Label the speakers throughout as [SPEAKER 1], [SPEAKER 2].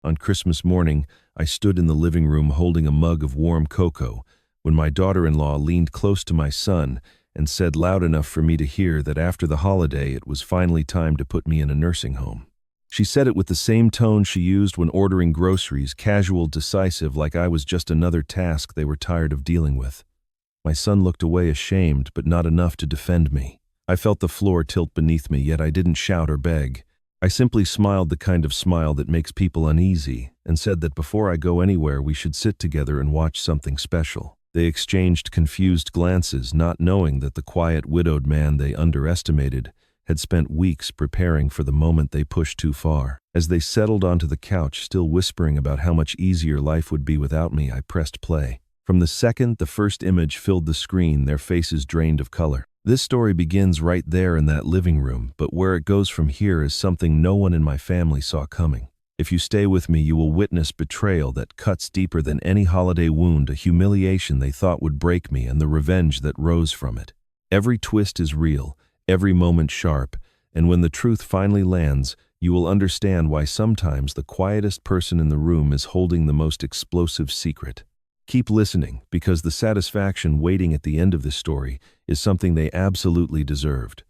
[SPEAKER 1] On Christmas morning, I stood in the living room holding a mug of warm cocoa when my daughter-in-law leaned close to my son and said loud enough for me to hear that after the holiday it was finally time to put me in a nursing home. She said it with the same tone she used when ordering groceries, casual, decisive, like I was just another task they were tired of dealing with. My son looked away ashamed, but not enough to defend me. I felt the floor tilt beneath me, yet I didn't shout or beg. I simply smiled the kind of smile that makes people uneasy and said that before I go anywhere we should sit together and watch something special. They exchanged confused glances, not knowing that the quiet, widowed man they underestimated had spent weeks preparing for the moment they pushed too far. As they settled onto the couch, still whispering about how much easier life would be without me, I pressed play. From the second the first image filled the screen, their faces drained of color. This story begins right there in that living room, but where it goes from here is something no one in my family saw coming. If you stay with me, you will witness betrayal that cuts deeper than any holiday wound, a humiliation they thought would break me, and the revenge that rose from it. Every twist is real, every moment sharp, and when the truth finally lands, you will understand why sometimes the quietest person in the room is holding the most explosive secret. Keep listening, because the satisfaction waiting at the end of this story is something they absolutely deserved.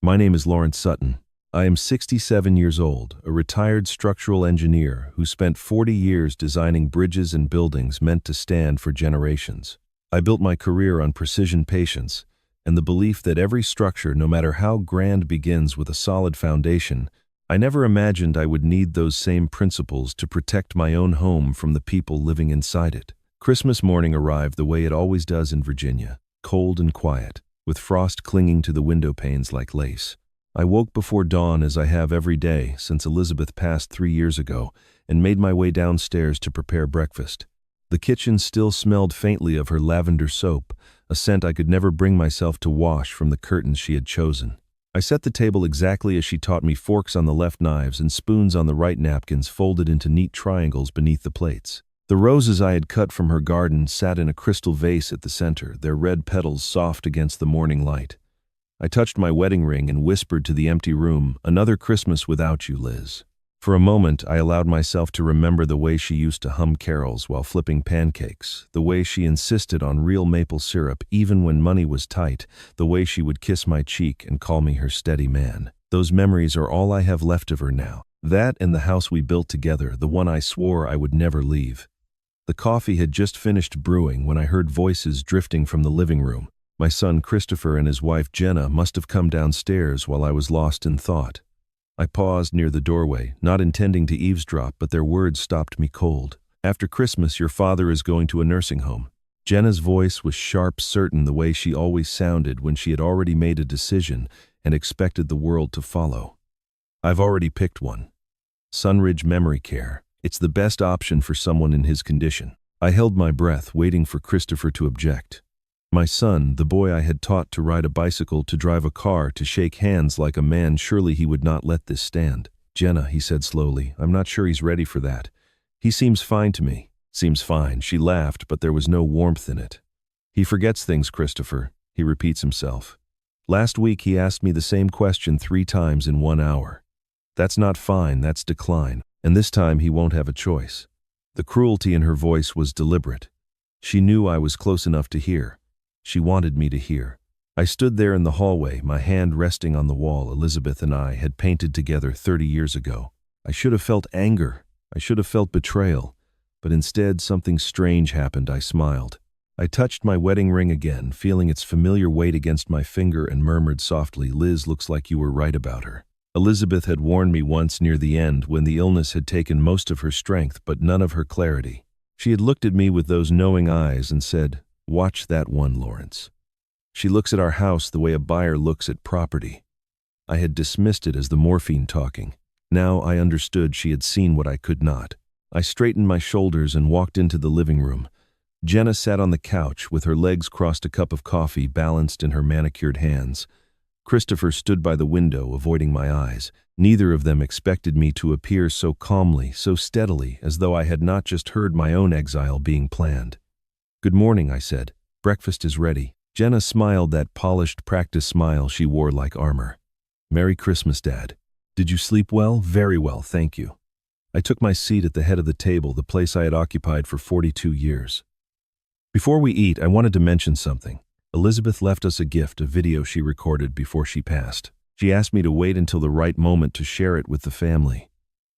[SPEAKER 1] My name is Lawrence Sutton. I am 67 years old, a retired structural engineer who spent 40 years designing bridges and buildings meant to stand for generations. I built my career on precision patience and the belief that every structure, no matter how grand, begins with a solid foundation. I never imagined I would need those same principles to protect my own home from the people living inside it. Christmas morning arrived the way it always does in Virginia, cold and quiet, with frost clinging to the window panes like lace. I woke before dawn, as I have every day since Elizabeth passed 3 years ago, and made my way downstairs to prepare breakfast. The kitchen still smelled faintly of her lavender soap, a scent I could never bring myself to wash from the curtains she had chosen. I set the table exactly as she taught me, forks on the left, knives and spoons on the right, napkins folded into neat triangles beneath the plates. The roses I had cut from her garden sat in a crystal vase at the center, their red petals soft against the morning light. I touched my wedding ring and whispered to the empty room, "Another Christmas without you, Liz." For a moment, I allowed myself to remember the way she used to hum carols while flipping pancakes, the way she insisted on real maple syrup even when money was tight, the way she would kiss my cheek and call me her steady man. Those memories are all I have left of her now. That and the house we built together, the one I swore I would never leave. The coffee had just finished brewing when I heard voices drifting from the living room. My son Christopher and his wife Jenna must have come downstairs while I was lost in thought. I paused near the doorway, not intending to eavesdrop, but their words stopped me cold. "After Christmas, your father is going to a nursing home." Jenna's voice was sharp, certain, the way she always sounded when she had already made a decision and expected the world to follow. "I've already picked one. Sunridge Memory Care. It's the best option for someone in his condition." I held my breath, waiting for Christopher to object. My son, the boy I had taught to ride a bicycle, to drive a car, to shake hands like a man, surely he would not let this stand. "Jenna," he said slowly, "I'm not sure he's ready for that. He seems fine to me." "Seems fine," she laughed, but there was no warmth in it. "He forgets things, Christopher," he repeats himself. "Last week he asked me the same question 3 times in 1 hour. That's not fine, that's decline. And this time he won't have a choice." The cruelty in her voice was deliberate. She knew I was close enough to hear. She wanted me to hear. I stood there in the hallway, my hand resting on the wall Elizabeth and I had painted together 30 years ago. I should have felt anger. I should have felt betrayal. But instead, something strange happened. I smiled. I touched my wedding ring again, feeling its familiar weight against my finger, and murmured softly, "Liz, looks like you were right about her." Elizabeth had warned me once near the end, when the illness had taken most of her strength but none of her clarity. She had looked at me with those knowing eyes and said, "Watch that one, Lawrence. She looks at our house the way a buyer looks at property." I had dismissed it as the morphine talking. Now I understood she had seen what I could not. I straightened my shoulders and walked into the living room. Jenna sat on the couch with her legs crossed, a cup of coffee balanced in her manicured hands. Christopher stood by the window, avoiding my eyes. Neither of them expected me to appear so calmly, so steadily, as though I had not just heard my own exile being planned. "Good morning," I said. "Breakfast is ready." Jenna smiled, that polished practice smile she wore like armor. "Merry Christmas, Dad. Did you sleep well?" "Very well, thank you." I took my seat at the head of the table, the place I had occupied for 42 years. Before we eat, I wanted to mention something. Elizabeth left us a gift, a video she recorded before she passed. She asked me to wait until the right moment to share it with the family.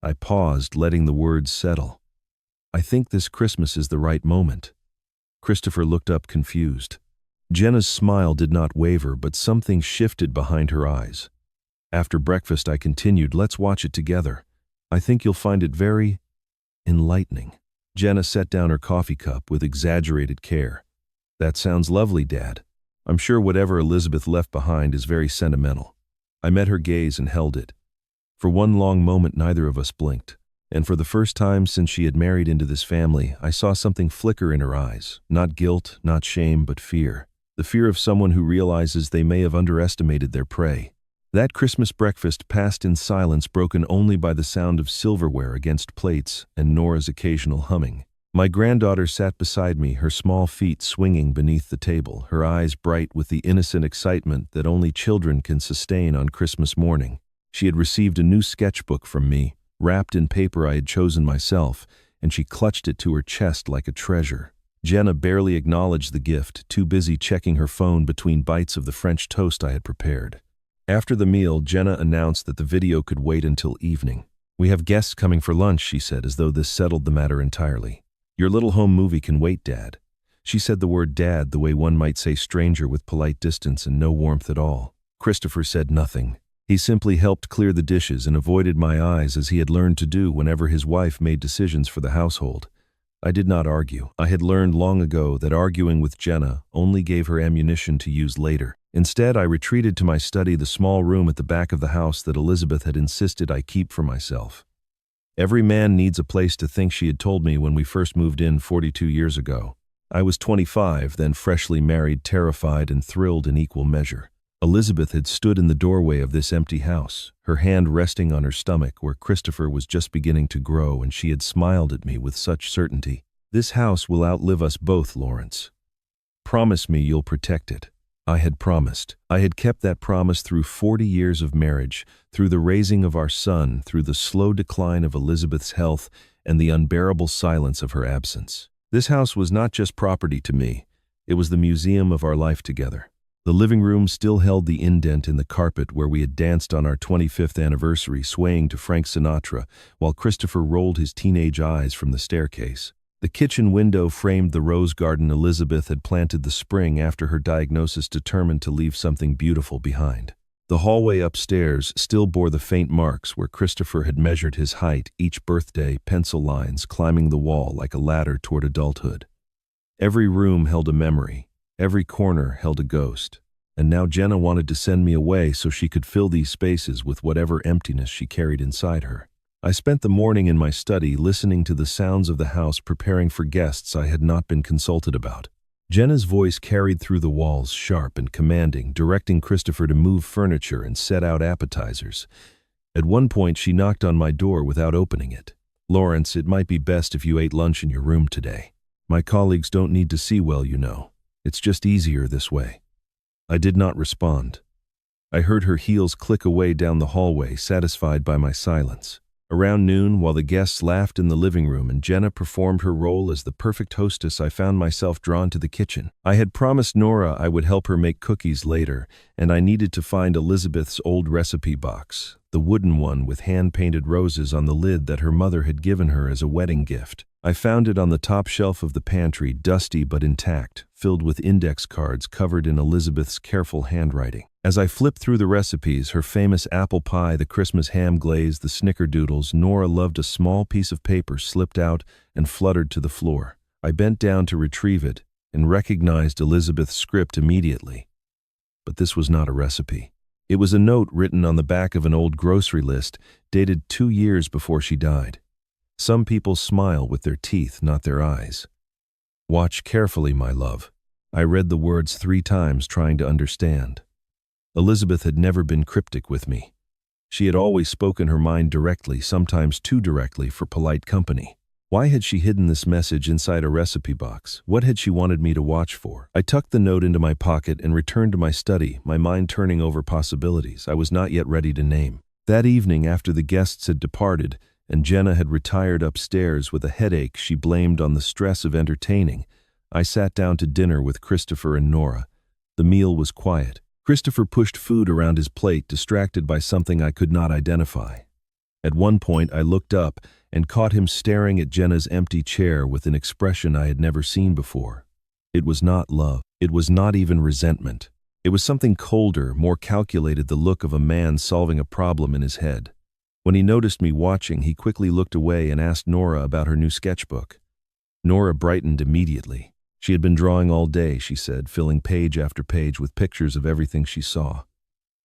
[SPEAKER 1] I paused, letting the words settle. I think this Christmas is the right moment. Christopher looked up confused. Jenna's smile did not waver, but something shifted behind her eyes. After breakfast, I continued, let's watch it together. I think you'll find it very enlightening. Jenna set down her coffee cup with exaggerated care. That sounds lovely, Dad. I'm sure whatever Elizabeth left behind is very sentimental. I met her gaze and held it. For one long moment, neither of us blinked. And for the first time since she had married into this family, I saw something flicker in her eyes. Not guilt, not shame, but fear. The fear of someone who realizes they may have underestimated their prey. That Christmas breakfast passed in silence, broken only by the sound of silverware against plates and Nora's occasional humming. My granddaughter sat beside me, her small feet swinging beneath the table, her eyes bright with the innocent excitement that only children can sustain on Christmas morning. She had received a new sketchbook from me, wrapped in paper I had chosen myself, and she clutched it to her chest like a treasure. Jenna barely acknowledged the gift, too busy checking her phone between bites of the French toast I had prepared. After the meal, Jenna announced that the video could wait until evening. We have guests coming for lunch, she said, as though this settled the matter entirely. Your little home movie can wait, Dad. She said the word dad the way one might say stranger, with polite distance and no warmth at all. Christopher said nothing. He simply helped clear the dishes and avoided my eyes, as he had learned to do whenever his wife made decisions for the household. I did not argue. I had learned long ago that arguing with Jenna only gave her ammunition to use later. Instead, I retreated to my study, the small room at the back of the house that Elizabeth had insisted I keep for myself. Every man needs a place to think, she had told me when we first moved in 42 years ago. I was 25, then freshly married, terrified and thrilled in equal measure. Elizabeth had stood in the doorway of this empty house, her hand resting on her stomach where Christopher was just beginning to grow, and she had smiled at me with such certainty. This house will outlive us both, Lawrence. Promise me you'll protect it. I had promised. I had kept that promise through 40 years of marriage, through the raising of our son, through the slow decline of Elizabeth's health, and the unbearable silence of her absence. This house was not just property to me. It was the museum of our life together. The living room still held the indent in the carpet where we had danced on our 25th anniversary, swaying to Frank Sinatra, while Christopher rolled his teenage eyes from the staircase. The kitchen window framed the rose garden Elizabeth had planted the spring after her diagnosis, determined to leave something beautiful behind. The hallway upstairs still bore the faint marks where Christopher had measured his height each birthday, pencil lines climbing the wall like a ladder toward adulthood. Every room held a memory. Every corner held a ghost. And now Jenna wanted to send me away so she could fill these spaces with whatever emptiness she carried inside her. I spent the morning in my study listening to the sounds of the house, preparing for guests I had not been consulted about. Jenna's voice carried through the walls, sharp and commanding, directing Christopher to move furniture and set out appetizers. At one point, she knocked on my door without opening it. Lawrence, it might be best if you ate lunch in your room today. My colleagues don't need to see well, you know. It's just easier this way. I did not respond. I heard her heels click away down the hallway, satisfied by my silence. Around noon, while the guests laughed in the living room and Jenna performed her role as the perfect hostess, I found myself drawn to the kitchen. I had promised Nora I would help her make cookies later, and I needed to find Elizabeth's old recipe box, the wooden one with hand-painted roses on the lid that her mother had given her as a wedding gift. I found it on the top shelf of the pantry, dusty but intact, filled with index cards covered in Elizabeth's careful handwriting. As I flipped through the recipes, her famous apple pie, the Christmas ham glaze, the snickerdoodles, Nora loved, a small piece of paper slipped out and fluttered to the floor. I bent down to retrieve it and recognized Elizabeth's script immediately. But this was not a recipe. It was a note written on the back of an old grocery list, dated 2 years before she died. Some people smile with their teeth, not their eyes. Watch carefully, my love. I read the words 3 times, trying to understand. Elizabeth had never been cryptic with me. She had always spoken her mind directly, sometimes too directly for polite company. Why had she hidden this message inside a recipe box? What had she wanted me to watch for? I tucked the note into my pocket and returned to my study, my mind turning over possibilities I was not yet ready to name. That evening, after the guests had departed, and Jenna had retired upstairs with a headache she blamed on the stress of entertaining, I sat down to dinner with Christopher and Nora. The meal was quiet. Christopher pushed food around his plate, distracted by something I could not identify. At one point, I looked up and caught him staring at Jenna's empty chair with an expression I had never seen before. It was not love. It was not even resentment. It was something colder, more calculated, the look of a man solving a problem in his head. When he noticed me watching, he quickly looked away and asked Nora about her new sketchbook. Nora brightened immediately. She had been drawing all day, she said, filling page after page with pictures of everything she saw.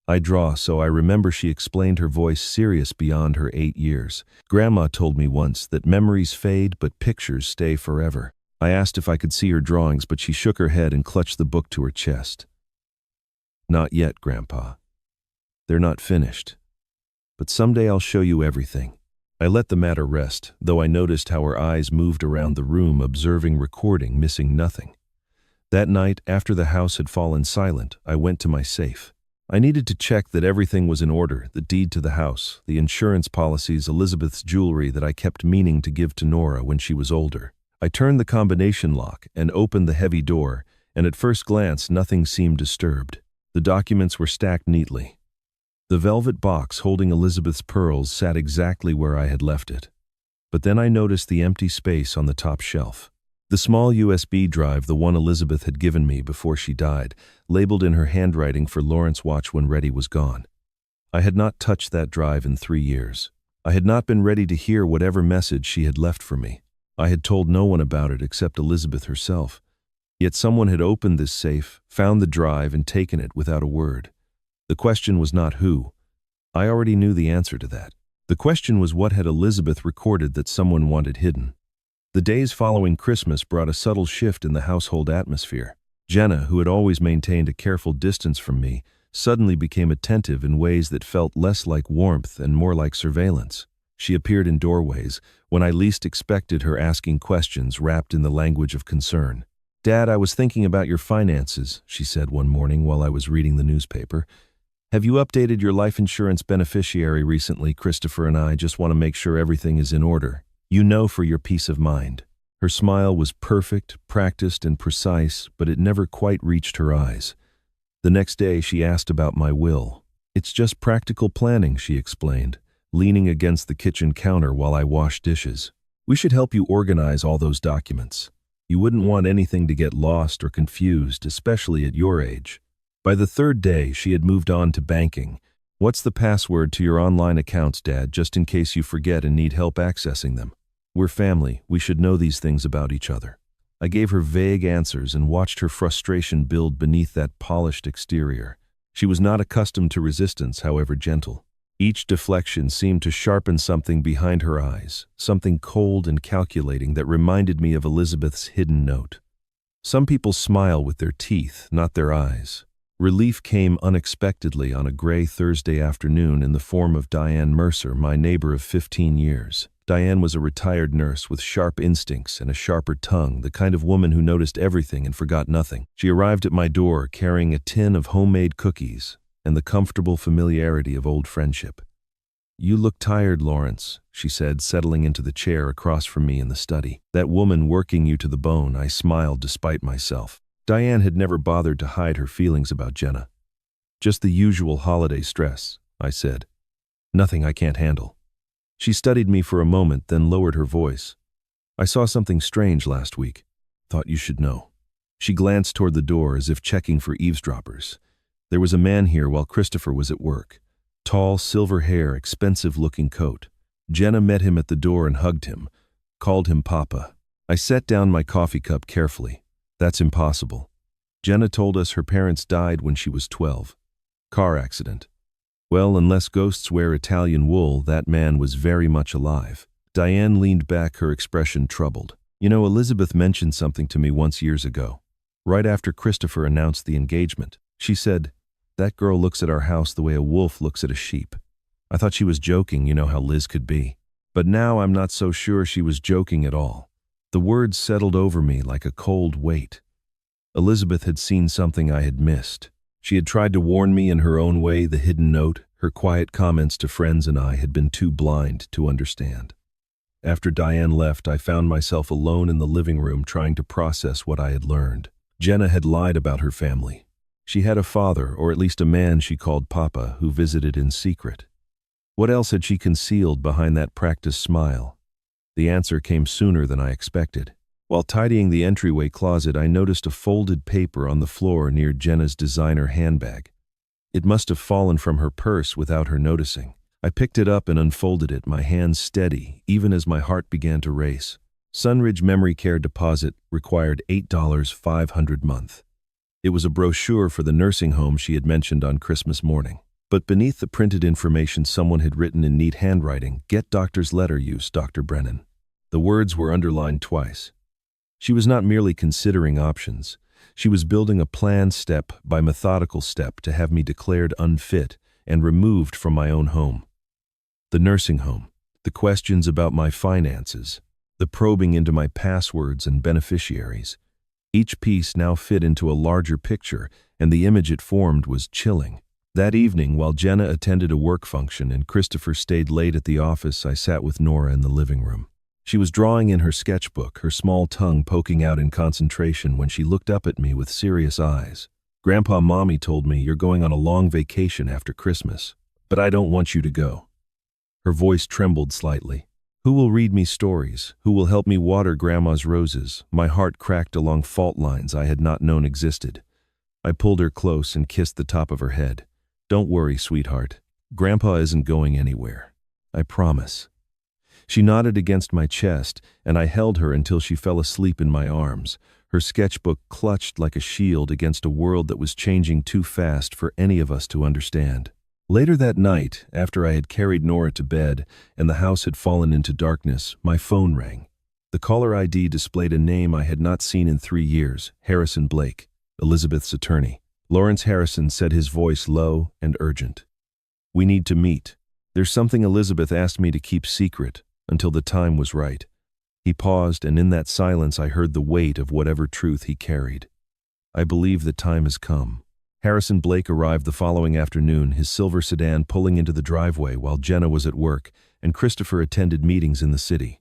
[SPEAKER 1] I draw, so I remember, she explained, her voice serious beyond her 8 years. Grandma told me once that memories fade, but pictures stay forever. I asked if I could see her drawings, but she shook her head and clutched the book to her chest. Not yet, Grandpa. They're not finished. But someday I'll show you everything. I let the matter rest, though I noticed how her eyes moved around the room, observing, recording, missing nothing. That night, after the house had fallen silent, I went to my safe. I needed to check that everything was in order: the deed to the house, the insurance policies, Elizabeth's jewelry that I kept meaning to give to Nora when she was older. I turned the combination lock and opened the heavy door, and at first glance nothing seemed disturbed. The documents were stacked neatly. The velvet box holding Elizabeth's pearls sat exactly where I had left it. But then I noticed the empty space on the top shelf. The small USB drive, the one Elizabeth had given me before she died, labeled in her handwriting for Lawrence watch when ready, was gone. I had not touched that drive in 3 years. I had not been ready to hear whatever message she had left for me. I had told no one about it except Elizabeth herself. Yet someone had opened this safe, found the drive, and taken it without a word. The question was not who. I already knew the answer to that. The question was, what had Elizabeth recorded that someone wanted hidden? The days following Christmas brought a subtle shift in the household atmosphere. Jenna, who had always maintained a careful distance from me, suddenly became attentive in ways that felt less like warmth and more like surveillance. She appeared in doorways, when I least expected her, asking questions wrapped in the language of concern. "Dad, I was thinking about your finances," she said one morning while I was reading the newspaper. "Have you updated your life insurance beneficiary recently? Christopher and I just want to make sure everything is in order. You know, for your peace of mind." Her smile was perfect, practiced, and precise, but it never quite reached her eyes. The next day she asked about my will. "It's just practical planning," she explained, leaning against the kitchen counter while I washed dishes. "We should help you organize all those documents. You wouldn't want anything to get lost or confused, especially at your age." By the third day, she had moved on to banking. "What's the password to your online accounts, Dad, just in case you forget and need help accessing them? We're family. We should know these things about each other." I gave her vague answers and watched her frustration build beneath that polished exterior. She was not accustomed to resistance, however gentle. Each deflection seemed to sharpen something behind her eyes, something cold and calculating that reminded me of Elizabeth's hidden note. Some people smile with their teeth, not their eyes. Relief came unexpectedly on a gray Thursday afternoon in the form of Diane Mercer, my neighbor of 15 years. Diane was a retired nurse with sharp instincts and a sharper tongue, the kind of woman who noticed everything and forgot nothing. She arrived at my door carrying a tin of homemade cookies and the comfortable familiarity of old friendship. "You look tired, Lawrence," she said, settling into the chair across from me in the study. "That woman working you to the bone." I smiled despite myself. Diane had never bothered to hide her feelings about Jenna. "Just the usual holiday stress," I said. "Nothing I can't handle." She studied me for a moment, then lowered her voice. "I saw something strange last week. Thought you should know." She glanced toward the door as if checking for eavesdroppers. "There was a man here while Christopher was at work. Tall, silver hair, expensive-looking coat. Jenna met him at the door and hugged him, called him Papa." I set down my coffee cup carefully. "That's impossible. Jenna told us her parents died when she was 12. Car accident. Well, unless ghosts wear Italian wool, that man was very much alive." Diane leaned back, her expression troubled. "You know, Elizabeth mentioned something to me once years ago, right after Christopher announced the engagement. She said, 'That girl looks at our house the way a wolf looks at a sheep.' I thought she was joking, you know how Liz could be. But now I'm not so sure she was joking at all." The words settled over me like a cold weight. Elizabeth had seen something I had missed. She had tried to warn me in her own way: the hidden note, Her quiet comments to friends and I had been too blind to understand. After Diane left, I found myself alone in the living room trying to process what I had learned. Jenna had lied about her family. She had a father, or at least a man she called Papa, who visited in secret. What else had she concealed behind that practiced smile? The answer came sooner than I expected. While tidying the entryway closet, I noticed a folded paper on the floor near Jenna's designer handbag. It must have fallen from her purse without her noticing. I picked it up and unfolded it, my hands steady, even as my heart began to race. Sunridge Memory Care deposit required $8.500 month. It was a brochure for the nursing home she had mentioned on Christmas morning. But beneath the printed information, someone had written in neat handwriting, "Get doctor's letter use, Dr. Brennan." The words were underlined twice. She was not merely considering options. She was building a plan step by methodical step to have me declared unfit and removed from my own home. The nursing home, the questions about my finances, the probing into my passwords and beneficiaries. Each piece now fit into a larger picture, and the image it formed was chilling. That evening, while Jenna attended a work function and Christopher stayed late at the office, I sat with Nora in the living room. She was drawing in her sketchbook, her small tongue poking out in concentration when she looked up at me with serious eyes. "Grandpa, Mommy told me you're going on a long vacation after Christmas, but I don't want you to go." Her voice trembled slightly. "Who will read me stories? Who will help me water Grandma's roses?" My heart cracked along fault lines I had not known existed. I pulled her close and kissed the top of her head. "Don't worry, sweetheart. Grandpa isn't going anywhere. I promise." She nodded against my chest, and I held her until she fell asleep in my arms, her sketchbook clutched like a shield against a world that was changing too fast for any of us to understand. Later that night, after I had carried Nora to bed and the house had fallen into darkness, my phone rang. The caller ID displayed a name I had not seen in 3 years, Harrison Blake, Elizabeth's attorney. Lawrence Harrison said, his voice low and urgent. "We need to meet. There's something Elizabeth asked me to keep secret until the time was right." He paused, and in that silence I heard the weight of whatever truth he carried. "I believe the time has come." Harrison Blake arrived the following afternoon, his silver sedan pulling into the driveway while Jenna was at work and Christopher attended meetings in the city.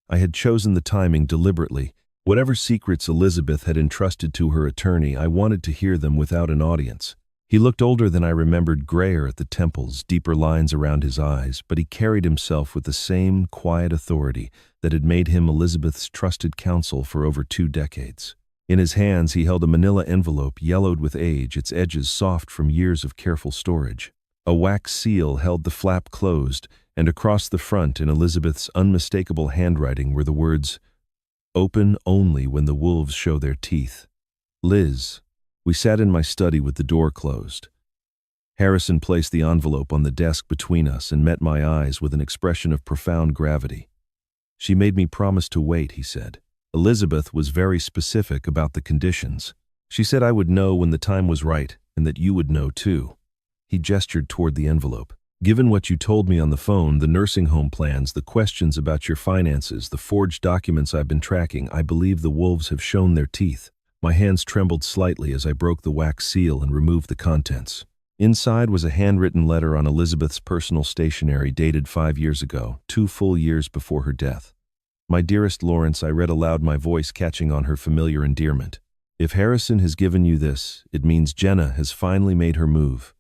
[SPEAKER 1] I had chosen the timing deliberately. Whatever secrets Elizabeth had entrusted to her attorney, I wanted to hear them without an audience. He looked older than I remembered, grayer at the temples, deeper lines around his eyes, but he carried himself with the same quiet authority that had made him Elizabeth's trusted counsel for over 2 decades. In his hands he held a manila envelope yellowed with age, its edges soft from years of careful storage. A wax seal held the flap closed, and across the front in Elizabeth's unmistakable handwriting were the words, "Open only when the wolves show their teeth. Liz." We sat in my study with the door closed. Harrison placed the envelope on the desk between us and met my eyes with an expression of profound gravity. "She made me promise to wait," he said. "Elizabeth was very specific about the conditions. She said I would know when the time was right and that you would know too." He gestured toward the envelope. "Given what you told me on the phone, the nursing home plans, the questions about your finances, the forged documents I've been tracking, I believe the wolves have shown their teeth." My hands trembled slightly as I broke the wax seal and removed the contents. Inside was a handwritten letter on Elizabeth's personal stationery dated 5 years ago, 2 full years before her death. "My dearest Lawrence," I read aloud, my voice catching on her familiar endearment. "If Harrison has given you this, it means Jenna has finally made her move.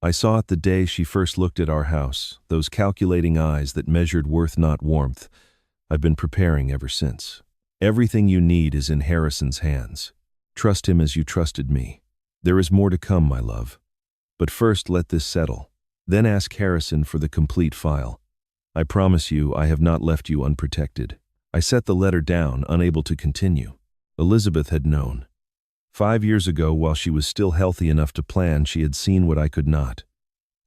[SPEAKER 1] I saw it the day she first looked at our house, those calculating eyes that measured worth not warmth. I've been preparing ever since. Everything you need is in Harrison's hands. Trust him as you trusted me. There is more to come, my love. But first let this settle. Then ask Harrison for the complete file. I promise you I have not left you unprotected." I set the letter down, unable to continue. Elizabeth had known. 5 years ago, while she was still healthy enough to plan, she had seen what I could not.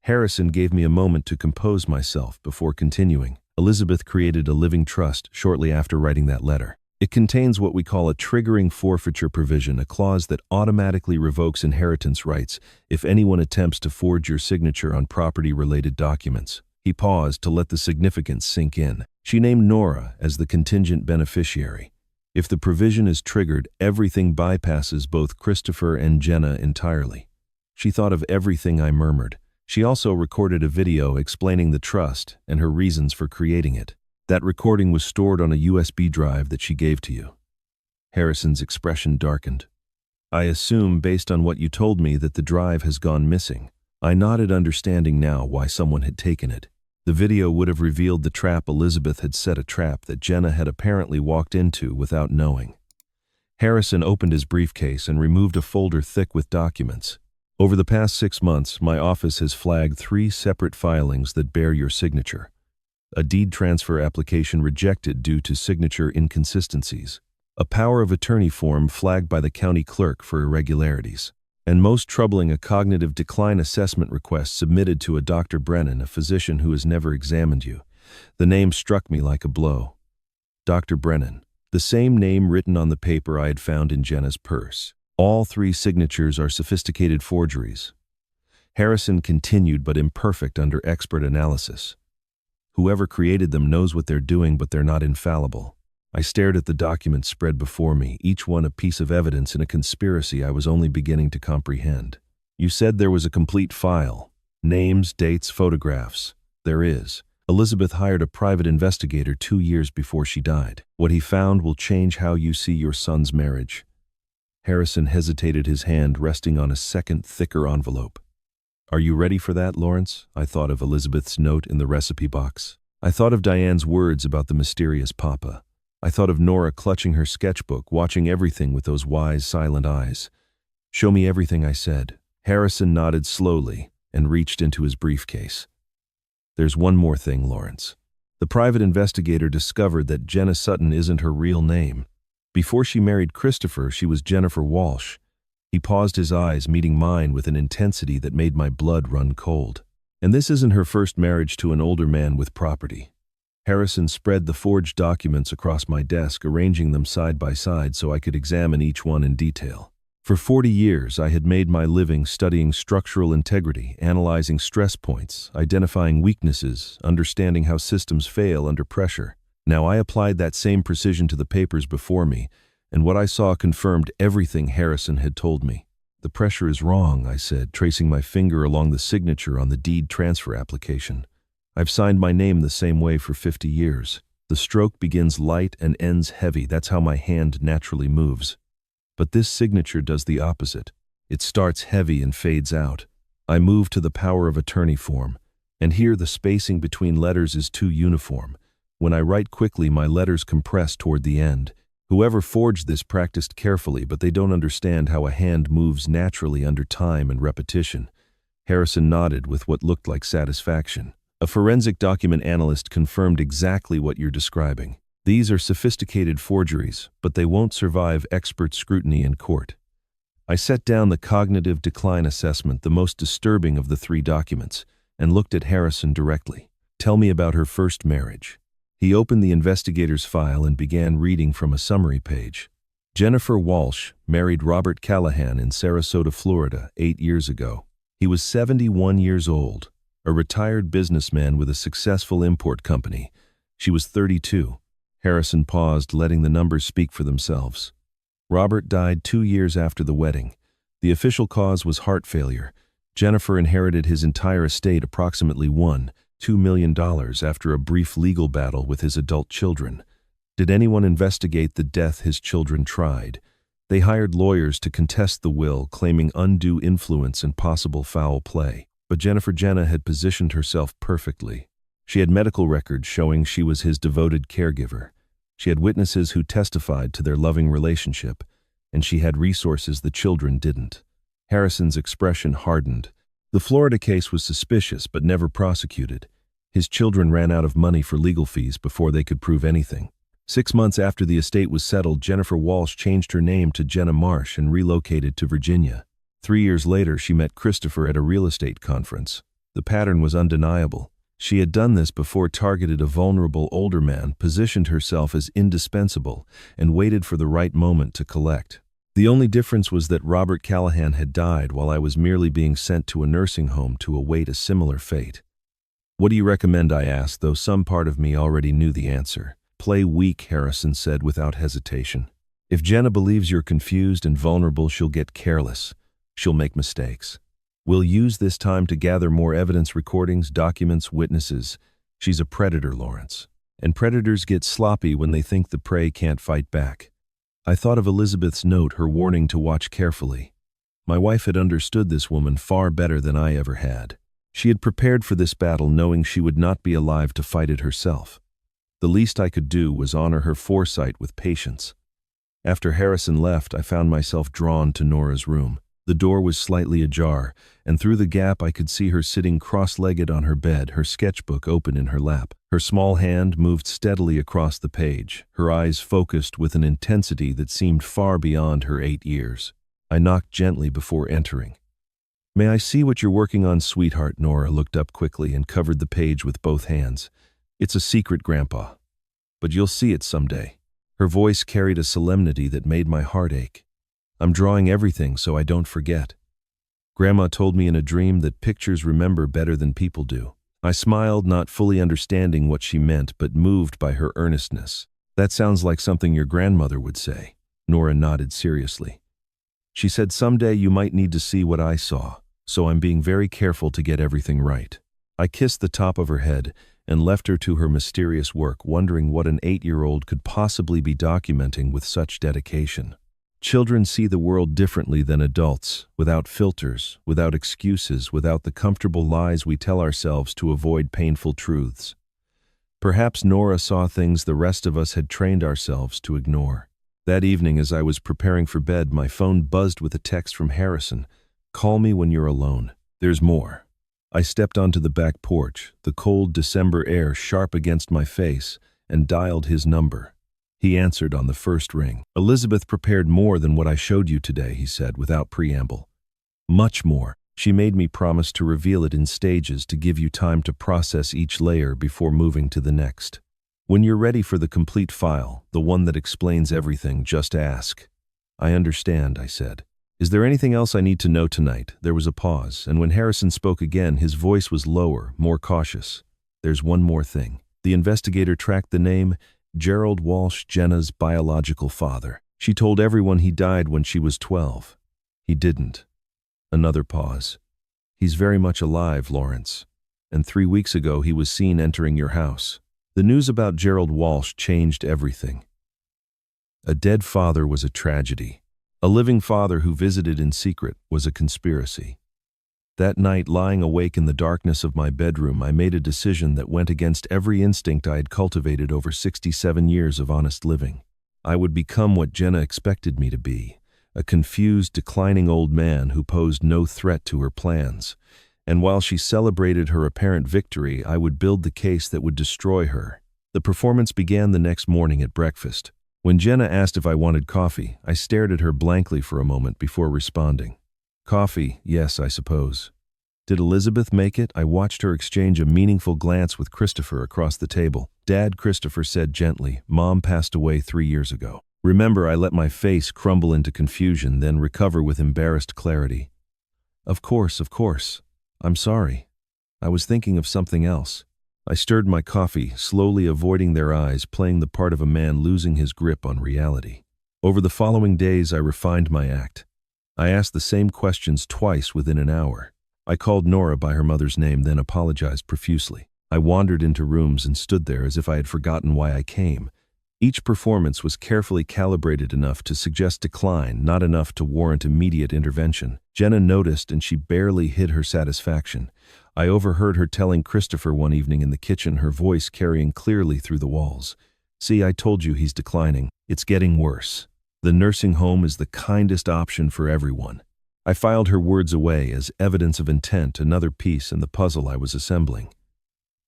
[SPEAKER 1] Harrison gave me a moment to compose myself before continuing. "Elizabeth created a living trust shortly after writing that letter. It contains what we call a triggering forfeiture provision, a clause that automatically revokes inheritance rights if anyone attempts to forge your signature on property-related documents." He paused to let the significance sink in. She named Nora as the contingent beneficiary. If the provision is triggered, everything bypasses both Christopher and Jenna entirely. She thought of everything I murmured. She also recorded a video explaining the trust and her reasons for creating it. That recording was stored on a USB drive that she gave to you. Harrison's expression darkened. I assume, based on what you told me, that the drive has gone missing. I nodded, understanding now why someone had taken it. The video would have revealed the trap Elizabeth had set, a trap that Jenna had apparently walked into without knowing. Harrison opened his briefcase and removed a folder thick with documents. Over the past 6 months, my office has flagged 3 separate filings that bear your signature. A deed transfer application rejected due to signature inconsistencies. A power of attorney form flagged by the county clerk for irregularities. And most troubling, a cognitive decline assessment request submitted to a Dr. Brennan, a physician who has never examined you. The name struck me like a blow. Dr. Brennan. The same name written on the paper I had found in Jenna's purse. All 3 signatures are sophisticated forgeries. Harrison continued, but imperfect under expert analysis. Whoever created them knows what they're doing, but they're not infallible. I stared at the documents spread before me, each one a piece of evidence in a conspiracy I was only beginning to comprehend. You said there was a complete file. Names, dates, photographs. There is. Elizabeth hired a private investigator 2 years before she died. What he found will change how you see your son's marriage. Harrison hesitated, his hand resting on a second, thicker envelope. Are you ready for that, Lawrence? I thought of Elizabeth's note in the recipe box. I thought of Diane's words about the mysterious papa. I thought of Nora clutching her sketchbook, watching everything with those wise, silent eyes. Show me everything, I said. Harrison nodded slowly and reached into his briefcase. There's one more thing, Lawrence. The private investigator discovered that Jenna Sutton isn't her real name. Before she married Christopher, she was Jennifer Walsh. He paused, his eyes meeting mine with an intensity that made my blood run cold. And this isn't her first marriage to an older man with property. Harrison spread the forged documents across my desk, arranging them side by side so I could examine each one in detail. For 40 years, I had made my living studying structural integrity, analyzing stress points, identifying weaknesses, understanding how systems fail under pressure. Now I applied that same precision to the papers before me, and what I saw confirmed everything Harrison had told me. The pressure is wrong, I said, tracing my finger along the signature on the deed transfer application. I've signed my name the same way for 50 years. The stroke begins light and ends heavy. That's how my hand naturally moves. But this signature does the opposite. It starts heavy and fades out. I move to the power of attorney form, and here the spacing between letters is too uniform. When I write quickly, my letters compress toward the end. Whoever forged this practiced carefully, but they don't understand how a hand moves naturally under time and repetition. Harrison nodded with what looked like satisfaction. A forensic document analyst confirmed exactly what you're describing. These are sophisticated forgeries, but they won't survive expert scrutiny in court. I set down the cognitive decline assessment, the most disturbing of the 3 documents, and looked at Harrison directly. Tell me about her first marriage. He opened the investigator's file and began reading from a summary page. Jennifer Walsh married Robert Callahan in Sarasota, Florida, 8 years ago. He was 71 years old, a retired businessman with a successful import company. She was 32. Harrison paused, letting the numbers speak for themselves. Robert died 2 years after the wedding. The official cause was heart failure. Jennifer inherited his entire estate, approximately $2 million, after a brief legal battle with his adult children. Did anyone investigate the death his children tried? They hired lawyers to contest the will, claiming undue influence and possible foul play. But Jenna had positioned herself perfectly. She had medical records showing she was his devoted caregiver. She had witnesses who testified to their loving relationship, and she had resources the children didn't. Harrison's expression hardened. The Florida case was suspicious but never prosecuted. His children ran out of money for legal fees before they could prove anything. 6 months after the estate was settled, Jennifer Walsh changed her name to Jenna Marsh and relocated to Virginia. 3 years later, she met Christopher at a real estate conference. The pattern was undeniable. She had done this before, targeted a vulnerable older man, positioned herself as indispensable, and waited for the right moment to collect. The only difference was that Robert Callahan had died while I was merely being sent to a nursing home to await a similar fate. What do you recommend, I asked, though some part of me already knew the answer. Play weak, Harrison said without hesitation. If Jenna believes you're confused and vulnerable, she'll get careless. She'll make mistakes. We'll use this time to gather more evidence, recordings, documents, witnesses. She's a predator, Lawrence. And predators get sloppy when they think the prey can't fight back. I thought of Elizabeth's note, her warning to watch carefully. My wife had understood this woman far better than I ever had. She had prepared for this battle knowing she would not be alive to fight it herself. The least I could do was honor her foresight with patience. After Harrison left, I found myself drawn to Nora's room. The door was slightly ajar, and through the gap I could see her sitting cross-legged on her bed, her sketchbook open in her lap. Her small hand moved steadily across the page, her eyes focused with an intensity that seemed far beyond her 8 years. I knocked gently before entering. "May I see what you're working on, sweetheart?" Nora looked up quickly and covered the page with both hands. "It's a secret, Grandpa, but you'll see it someday." Her voice carried a solemnity that made my heart ache. "I'm drawing everything so I don't forget. Grandma told me in a dream that pictures remember better than people do." I smiled, not fully understanding what she meant, but moved by her earnestness. "That sounds like something your grandmother would say." Nora nodded seriously. "She said someday you might need to see what I saw, so I'm being very careful to get everything right." I kissed the top of her head and left her to her mysterious work, wondering what an 8-year-old could possibly be documenting with such dedication. Children see the world differently than adults, without filters, without excuses, without the comfortable lies we tell ourselves to avoid painful truths. Perhaps Nora saw things the rest of us had trained ourselves to ignore. That evening, as I was preparing for bed, my phone buzzed with a text from Harrison. "Call me when you're alone. There's more." I stepped onto the back porch, the cold December air sharp against my face, and dialed his number. He answered on the first ring. "Elizabeth prepared more than what I showed you today," he said without preamble. "Much more. She made me promise to reveal it in stages to give you time to process each layer before moving to the next. When you're ready for the complete file, the one that explains everything, just ask." "I understand," I said. "Is there anything else I need to know tonight?" There was a pause, and when Harrison spoke again, his voice was lower, more cautious. "There's one more thing." The investigator tracked the name Gerald Walsh, Jenna's biological father. "She told everyone he died when she was 12. He didn't." Another pause. "He's very much alive, Lawrence. And 3 weeks ago he was seen entering your house." The news about Gerald Walsh changed everything. A dead father was a tragedy. A living father who visited in secret was a conspiracy. That night, lying awake in the darkness of my bedroom, I made a decision that went against every instinct I had cultivated over 67 years of honest living. I would become what Jenna expected me to be, a confused, declining old man who posed no threat to her plans. And while she celebrated her apparent victory, I would build the case that would destroy her. The performance began the next morning at breakfast. When Jenna asked if I wanted coffee, I stared at her blankly for a moment before responding. "Coffee, yes, I suppose." "Did Elizabeth make it?" I watched her exchange a meaningful glance with Christopher across the table. "Dad," Christopher said gently, "Mom passed away 3 years ago." Remember, I let my face crumble into confusion, then recover with embarrassed clarity. Of course. I'm sorry. I was thinking of something else." I stirred my coffee, slowly avoiding their eyes, playing the part of a man losing his grip on reality. Over the following days, I refined my act. I asked the same questions twice within an hour. I called Nora by her mother's name, then apologized profusely. I wandered into rooms and stood there as if I had forgotten why I came. Each performance was carefully calibrated enough to suggest decline, not enough to warrant immediate intervention. Jenna noticed, and she barely hid her satisfaction. I overheard her telling Christopher one evening in the kitchen, her voice carrying clearly through the walls. "See, I told you he's declining. It's getting worse. The nursing home is the kindest option for everyone." I filed her words away as evidence of intent, another piece in the puzzle I was assembling.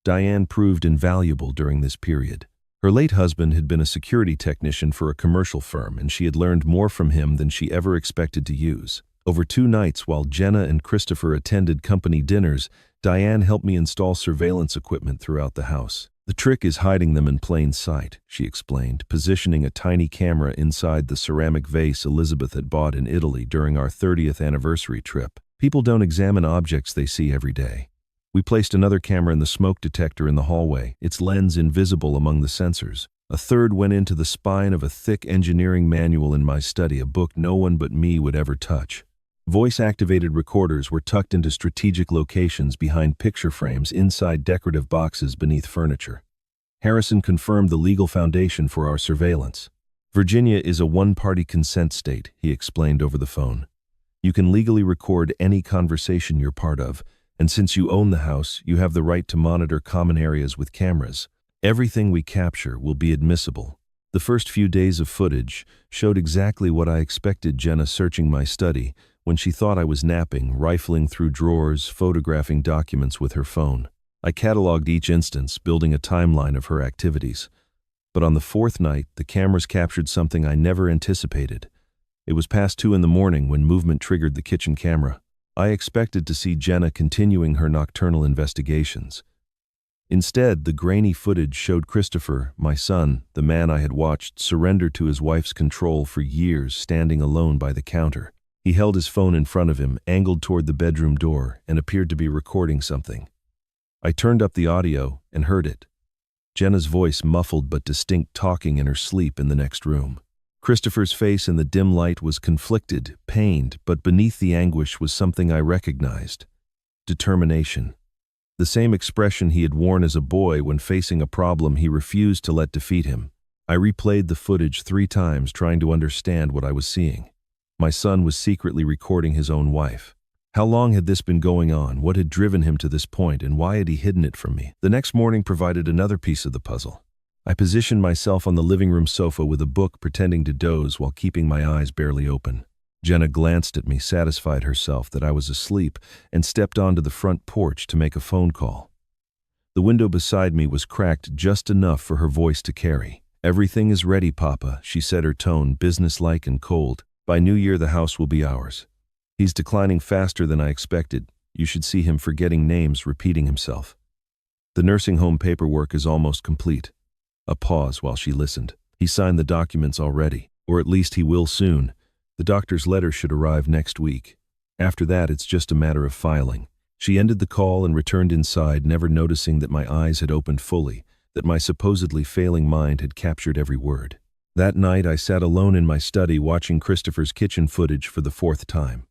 [SPEAKER 1] Diane proved invaluable during this period. Her late husband had been a security technician for a commercial firm, and she had learned more from him than she ever expected to use. Over 2 nights, while Jenna and Christopher attended company dinners, Diane helped me install surveillance equipment throughout the house. "The trick is hiding them in plain sight," she explained, positioning a tiny camera inside the ceramic vase Elizabeth had bought in Italy during our 30th anniversary trip. "People don't examine objects they see every day." We placed another camera in the smoke detector in the hallway, its lens invisible among the sensors. A third went into the spine of a thick engineering manual in my study, a book no one but me would ever touch. Voice-activated recorders were tucked into strategic locations behind picture frames inside decorative boxes beneath furniture. Harrison confirmed the legal foundation for our surveillance. Virginia is a one-party consent state, he explained over the phone. You can legally record any conversation you're part of, and since you own the house, you have the right to monitor common areas with cameras. Everything we capture will be admissible. The first few days of footage showed exactly what I expected: Jenna searching my study when she thought I was napping, rifling through drawers, photographing documents with her phone. I cataloged each instance, building a timeline of her activities. But on the fourth night, the cameras captured something I never anticipated. It was past 2 a.m. when movement triggered the kitchen camera. I expected to see Jenna continuing her nocturnal investigations. Instead, the grainy footage showed Christopher, my son, the man I had watched surrender to his wife's control for years, standing alone by the counter. He held his phone in front of him, angled toward the bedroom door, and appeared to be recording something. I turned up the audio and heard it. Jenna's voice, muffled but distinct, talking in her sleep in the next room. Christopher's face in the dim light was conflicted, pained, but beneath the anguish was something I recognized: determination. The same expression he had worn as a boy when facing a problem he refused to let defeat him. I replayed the footage 3 times, trying to understand what I was seeing. My son was secretly recording his own wife. How long had this been going on? What had driven him to this point, and why had he hidden it from me? The next morning provided another piece of the puzzle. I positioned myself on the living room sofa with a book, pretending to doze while keeping my eyes barely open. Jenna glanced at me, satisfied herself that I was asleep, and stepped onto the front porch to make a phone call. The window beside me was cracked just enough for her voice to carry. "Everything is ready, Papa," she said, her tone businesslike and cold. "By New Year the house will be ours." "He's declining faster than I expected. You should see him forgetting names, repeating himself. The nursing home paperwork is almost complete." A pause while she listened. "He signed the documents already, or at least he will soon. The doctor's letter should arrive next week. After that, it's just a matter of filing." She ended the call and returned inside, never noticing that my eyes had opened fully, that my supposedly failing mind had captured every word. That night, I sat alone in my study watching Christopher's kitchen footage for the 4th time.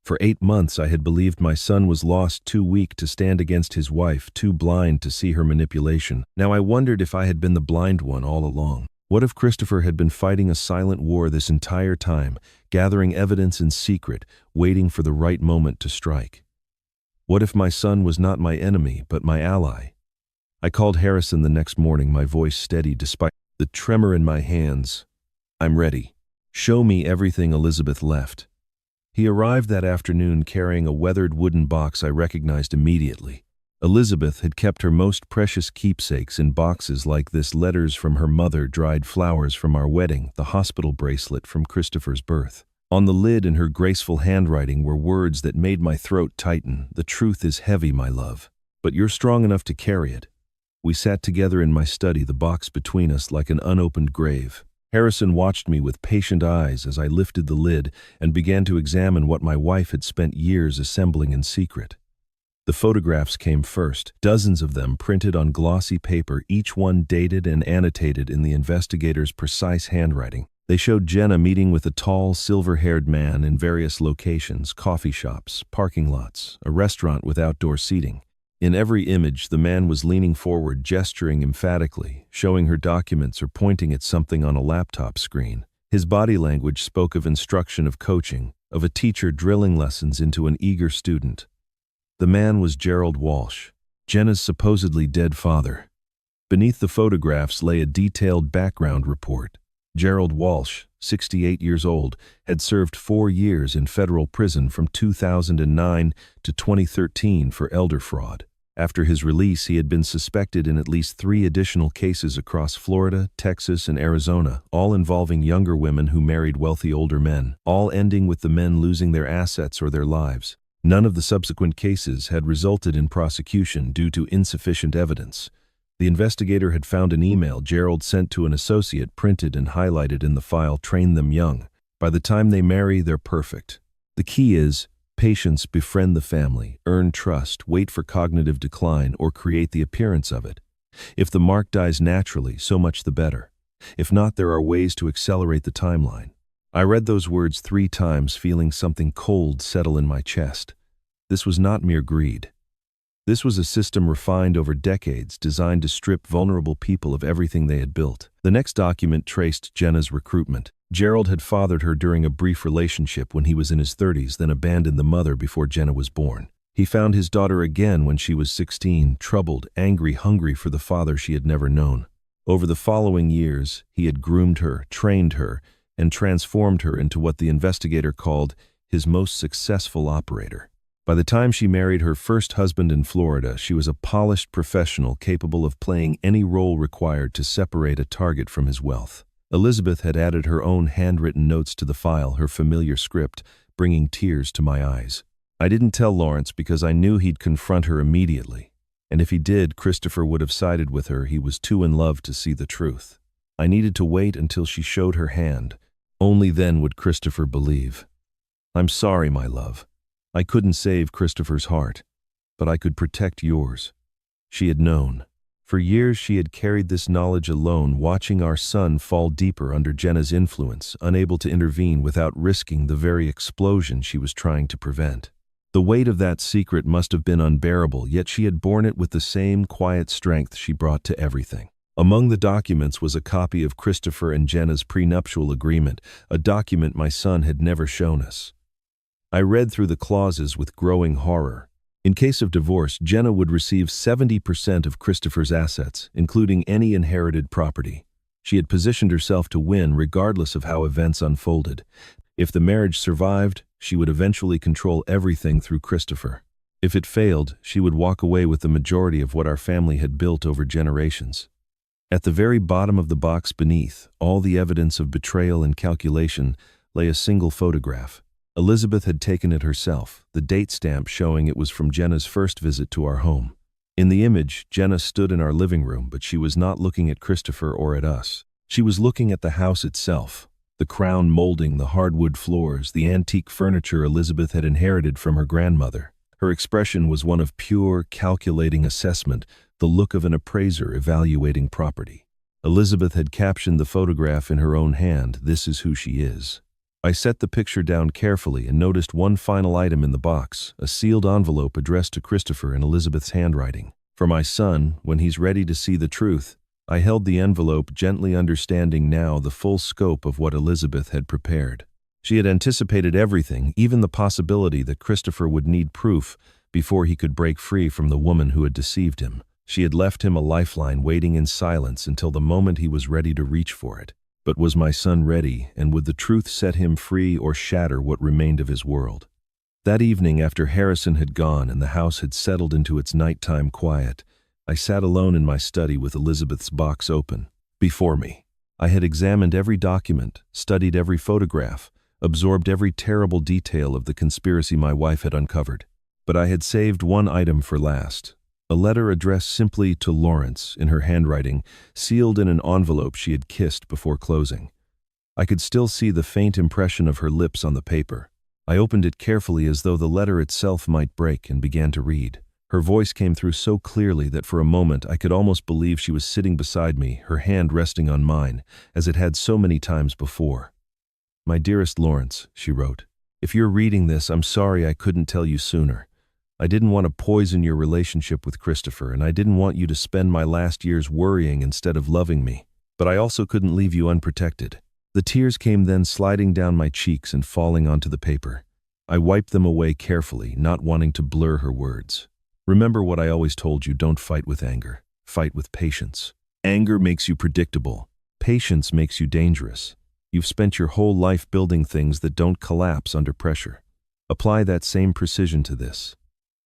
[SPEAKER 1] For 8 months, I had believed my son was lost, too weak to stand against his wife, too blind to see her manipulation. Now I wondered if I had been the blind one all along. What if Christopher had been fighting a silent war this entire time, gathering evidence in secret, waiting for the right moment to strike? What if my son was not my enemy, but my ally? I called Harrison the next morning, my voice steady despite the tremor in my hands. "I'm ready. Show me everything Elizabeth left." He arrived that afternoon carrying a weathered wooden box I recognized immediately. Elizabeth had kept her most precious keepsakes in boxes like this: letters from her mother, dried flowers from our wedding, the hospital bracelet from Christopher's birth. On the lid, in her graceful handwriting, were words that made my throat tighten: "The truth is heavy, my love, but you're strong enough to carry it." We sat together in my study, the box between us like an unopened grave. Harrison watched me with patient eyes as I lifted the lid and began to examine what my wife had spent years assembling in secret. The photographs came first, dozens of them printed on glossy paper, each one dated and annotated in the investigator's precise handwriting. They showed Jenna meeting with a tall, silver-haired man in various locations: coffee shops, parking lots, a restaurant with outdoor seating. In every image, the man was leaning forward, gesturing emphatically, showing her documents or pointing at something on a laptop screen. His body language spoke of instruction, of coaching, of a teacher drilling lessons into an eager student. The man was Gerald Walsh, Jenna's supposedly dead father. Beneath the photographs lay a detailed background report. Gerald Walsh, 68 years old, had served 4 years in federal prison from 2009 to 2013 for elder fraud. After his release, he had been suspected in at least 3 additional cases across Florida, Texas, and Arizona, all involving younger women who married wealthy older men, all ending with the men losing their assets or their lives. None of the subsequent cases had resulted in prosecution due to insufficient evidence. The investigator had found an email Gerald sent to an associate, printed and highlighted in the file: "Train them young. By the time they marry, they're perfect." The key is: patience, befriend the family, earn trust, wait for cognitive decline, or create the appearance of it. If the mark dies naturally, so much the better. If not, there are ways to accelerate the timeline. I read those words 3 times, feeling something cold settle in my chest. This was not mere greed. This was a system refined over decades, designed to strip vulnerable people of everything they had built. The next document traced Jenna's recruitment. Gerald had fathered her during a brief relationship when he was in his 30s, then abandoned the mother before Jenna was born. He found his daughter again when she was 16, troubled, angry, hungry for the father she had never known. Over the following years, he had groomed her, trained her, and transformed her into what the investigator called his most successful operator. By the time she married her first husband in Florida, she was a polished professional capable of playing any role required to separate a target from his wealth. Elizabeth had added her own handwritten notes to the file, her familiar script, bringing tears to my eyes. I didn't tell Lawrence because I knew he'd confront her immediately. And if he did, Christopher would have sided with her. He was too in love to see the truth. I needed to wait until she showed her hand. Only then would Christopher believe. "I'm sorry, my love. I couldn't save Christopher's heart, but I could protect yours." She had known. For years she had carried this knowledge alone, watching our son fall deeper under Jenna's influence, unable to intervene without risking the very explosion she was trying to prevent. The weight of that secret must have been unbearable, yet she had borne it with the same quiet strength she brought to everything. Among the documents was a copy of Christopher and Jenna's prenuptial agreement, a document my son had never shown us. I read through the clauses with growing horror. In case of divorce, Jenna would receive 70% of Christopher's assets, including any inherited property. She had positioned herself to win regardless of how events unfolded. If the marriage survived, she would eventually control everything through Christopher. If it failed, she would walk away with the majority of what our family had built over generations. At the very bottom of the box beneath, all the evidence of betrayal and calculation, lay a single photograph. Elizabeth had taken it herself, the date stamp showing it was from Jenna's first visit to our home. In the image, Jenna stood in our living room, but she was not looking at Christopher or at us. She was looking at the house itself, the crown molding, the hardwood floors, the antique furniture Elizabeth had inherited from her grandmother. Her expression was one of pure, calculating assessment, the look of an appraiser evaluating property. Elizabeth had captioned the photograph in her own hand, "This is who she is." I set the picture down carefully and noticed one final item in the box, a sealed envelope addressed to Christopher in Elizabeth's handwriting. "For my son, when he's ready to see the truth." I held the envelope, gently understanding now the full scope of what Elizabeth had prepared. She had anticipated everything, even the possibility that Christopher would need proof before he could break free from the woman who had deceived him. She had left him a lifeline, waiting in silence until the moment he was ready to reach for it. But was my son ready, and would the truth set him free or shatter what remained of his world? That evening, after Harrison had gone and the house had settled into its nighttime quiet, I sat alone in my study with Elizabeth's box open before me. I had examined every document, studied every photograph, absorbed every terrible detail of the conspiracy my wife had uncovered. But I had saved one item for last. A letter addressed simply to Lawrence, in her handwriting, sealed in an envelope she had kissed before closing. I could still see the faint impression of her lips on the paper. I opened it carefully as though the letter itself might break and began to read. Her voice came through so clearly that for a moment I could almost believe she was sitting beside me, her hand resting on mine, as it had so many times before. "My dearest Lawrence," she wrote, "if you're reading this, I'm sorry I couldn't tell you sooner. I didn't want to poison your relationship with Christopher, and I didn't want you to spend my last years worrying instead of loving me. But I also couldn't leave you unprotected." The tears came then sliding down my cheeks and falling onto the paper. I wiped them away carefully, not wanting to blur her words. "Remember what I always told you, don't fight with anger. Fight with patience. Anger makes you predictable. Patience makes you dangerous. You've spent your whole life building things that don't collapse under pressure. Apply that same precision to this.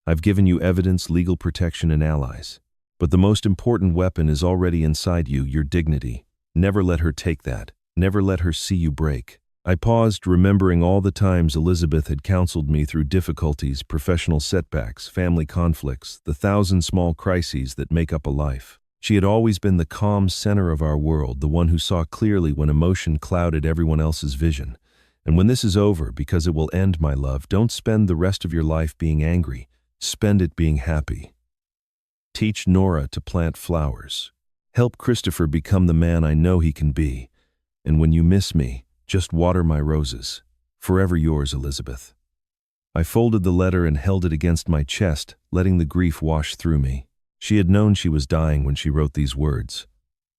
[SPEAKER 1] I've given you evidence, legal protection, and allies. But the most important weapon is already inside you, your dignity. Never let her take that. Never let her see you break." I paused, remembering all the times Elizabeth had counseled me through difficulties, professional setbacks, family conflicts, the 1,000 small crises that make up a life. She had always been the calm center of our world, the one who saw clearly when emotion clouded everyone else's vision. And when this is over, because it will end, my love, don't spend the rest of your life being angry. Spend it being happy. Teach Nora to plant flowers. Help Christopher become the man I know he can be. And when you miss me, Just water my roses. Forever yours, Elizabeth. I folded the letter and held it against my chest, letting the grief wash through me. She had known she was dying when she wrote these words.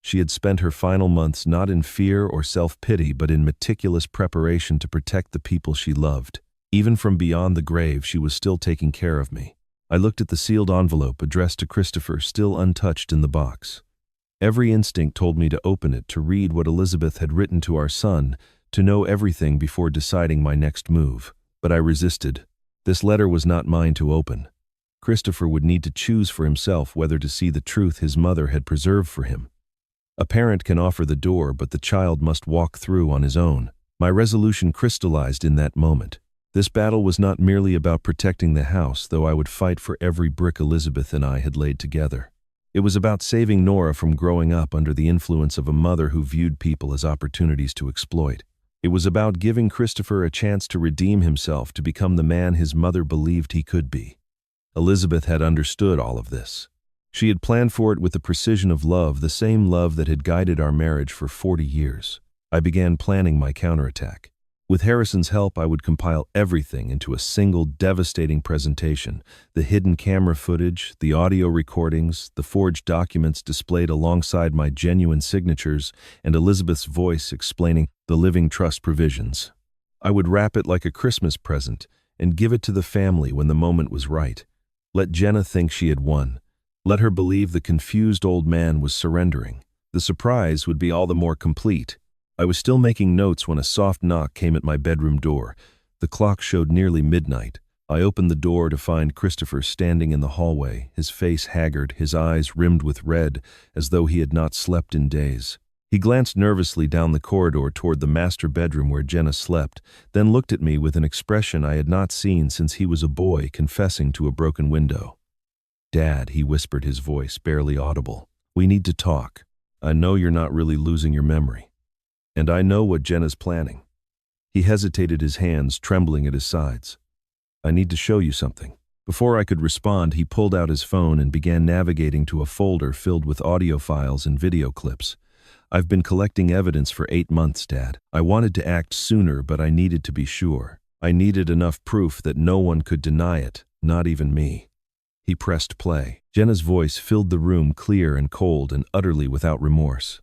[SPEAKER 1] She had spent her final months not in fear or self-pity, but in meticulous preparation to protect the people she loved. Even from beyond the grave, she was still taking care of me. I looked at the sealed envelope addressed to Christopher, still untouched in the box. Every instinct told me to open it, to read what Elizabeth had written to our son, to know everything before deciding my next move. But I resisted. This letter was not mine to open. Christopher would need to choose for himself whether to see the truth his mother had preserved for him. A parent can offer the door, but the child must walk through on his own. My resolution crystallized in that moment. This battle was not merely about protecting the house, though I would fight for every brick Elizabeth and I had laid together. It was about saving Nora from growing up under the influence of a mother who viewed people as opportunities to exploit. It was about giving Christopher a chance to redeem himself, to become the man his mother believed he could be. Elizabeth had understood all of this. She had planned for it with the precision of love, the same love that had guided our marriage for 40 years. I began planning my counterattack. With Harrison's help, I would compile everything into a single devastating presentation: the hidden camera footage, the audio recordings, the forged documents displayed alongside my genuine signatures, and Elizabeth's voice explaining the living trust provisions. I would wrap it like a Christmas present and give it to the family when the moment was right. Let Jenna think she had won. Let her believe the confused old man was surrendering. The surprise would be all the more complete. I was still making notes when a soft knock came at my bedroom door. The clock showed nearly midnight. I opened the door to find Christopher standing in the hallway, his face haggard, his eyes rimmed with red, as though he had not slept in days. He glanced nervously down the corridor toward the master bedroom where Jenna slept, then looked at me with an expression I had not seen since he was a boy confessing to a broken window. "Dad," he whispered, his voice barely audible. "We need to talk. I know you're not really losing your memory. And I know what Jenna's planning." He hesitated, his hands trembling at his sides. "I need to show you something." Before I could respond, he pulled out his phone and began navigating to a folder filled with audio files and video clips. "I've been collecting evidence for 8 months, Dad. I wanted to act sooner, but I needed to be sure. I needed enough proof that no one could deny it, not even me." He pressed play. Jenna's voice filled the room, clear and cold and utterly without remorse.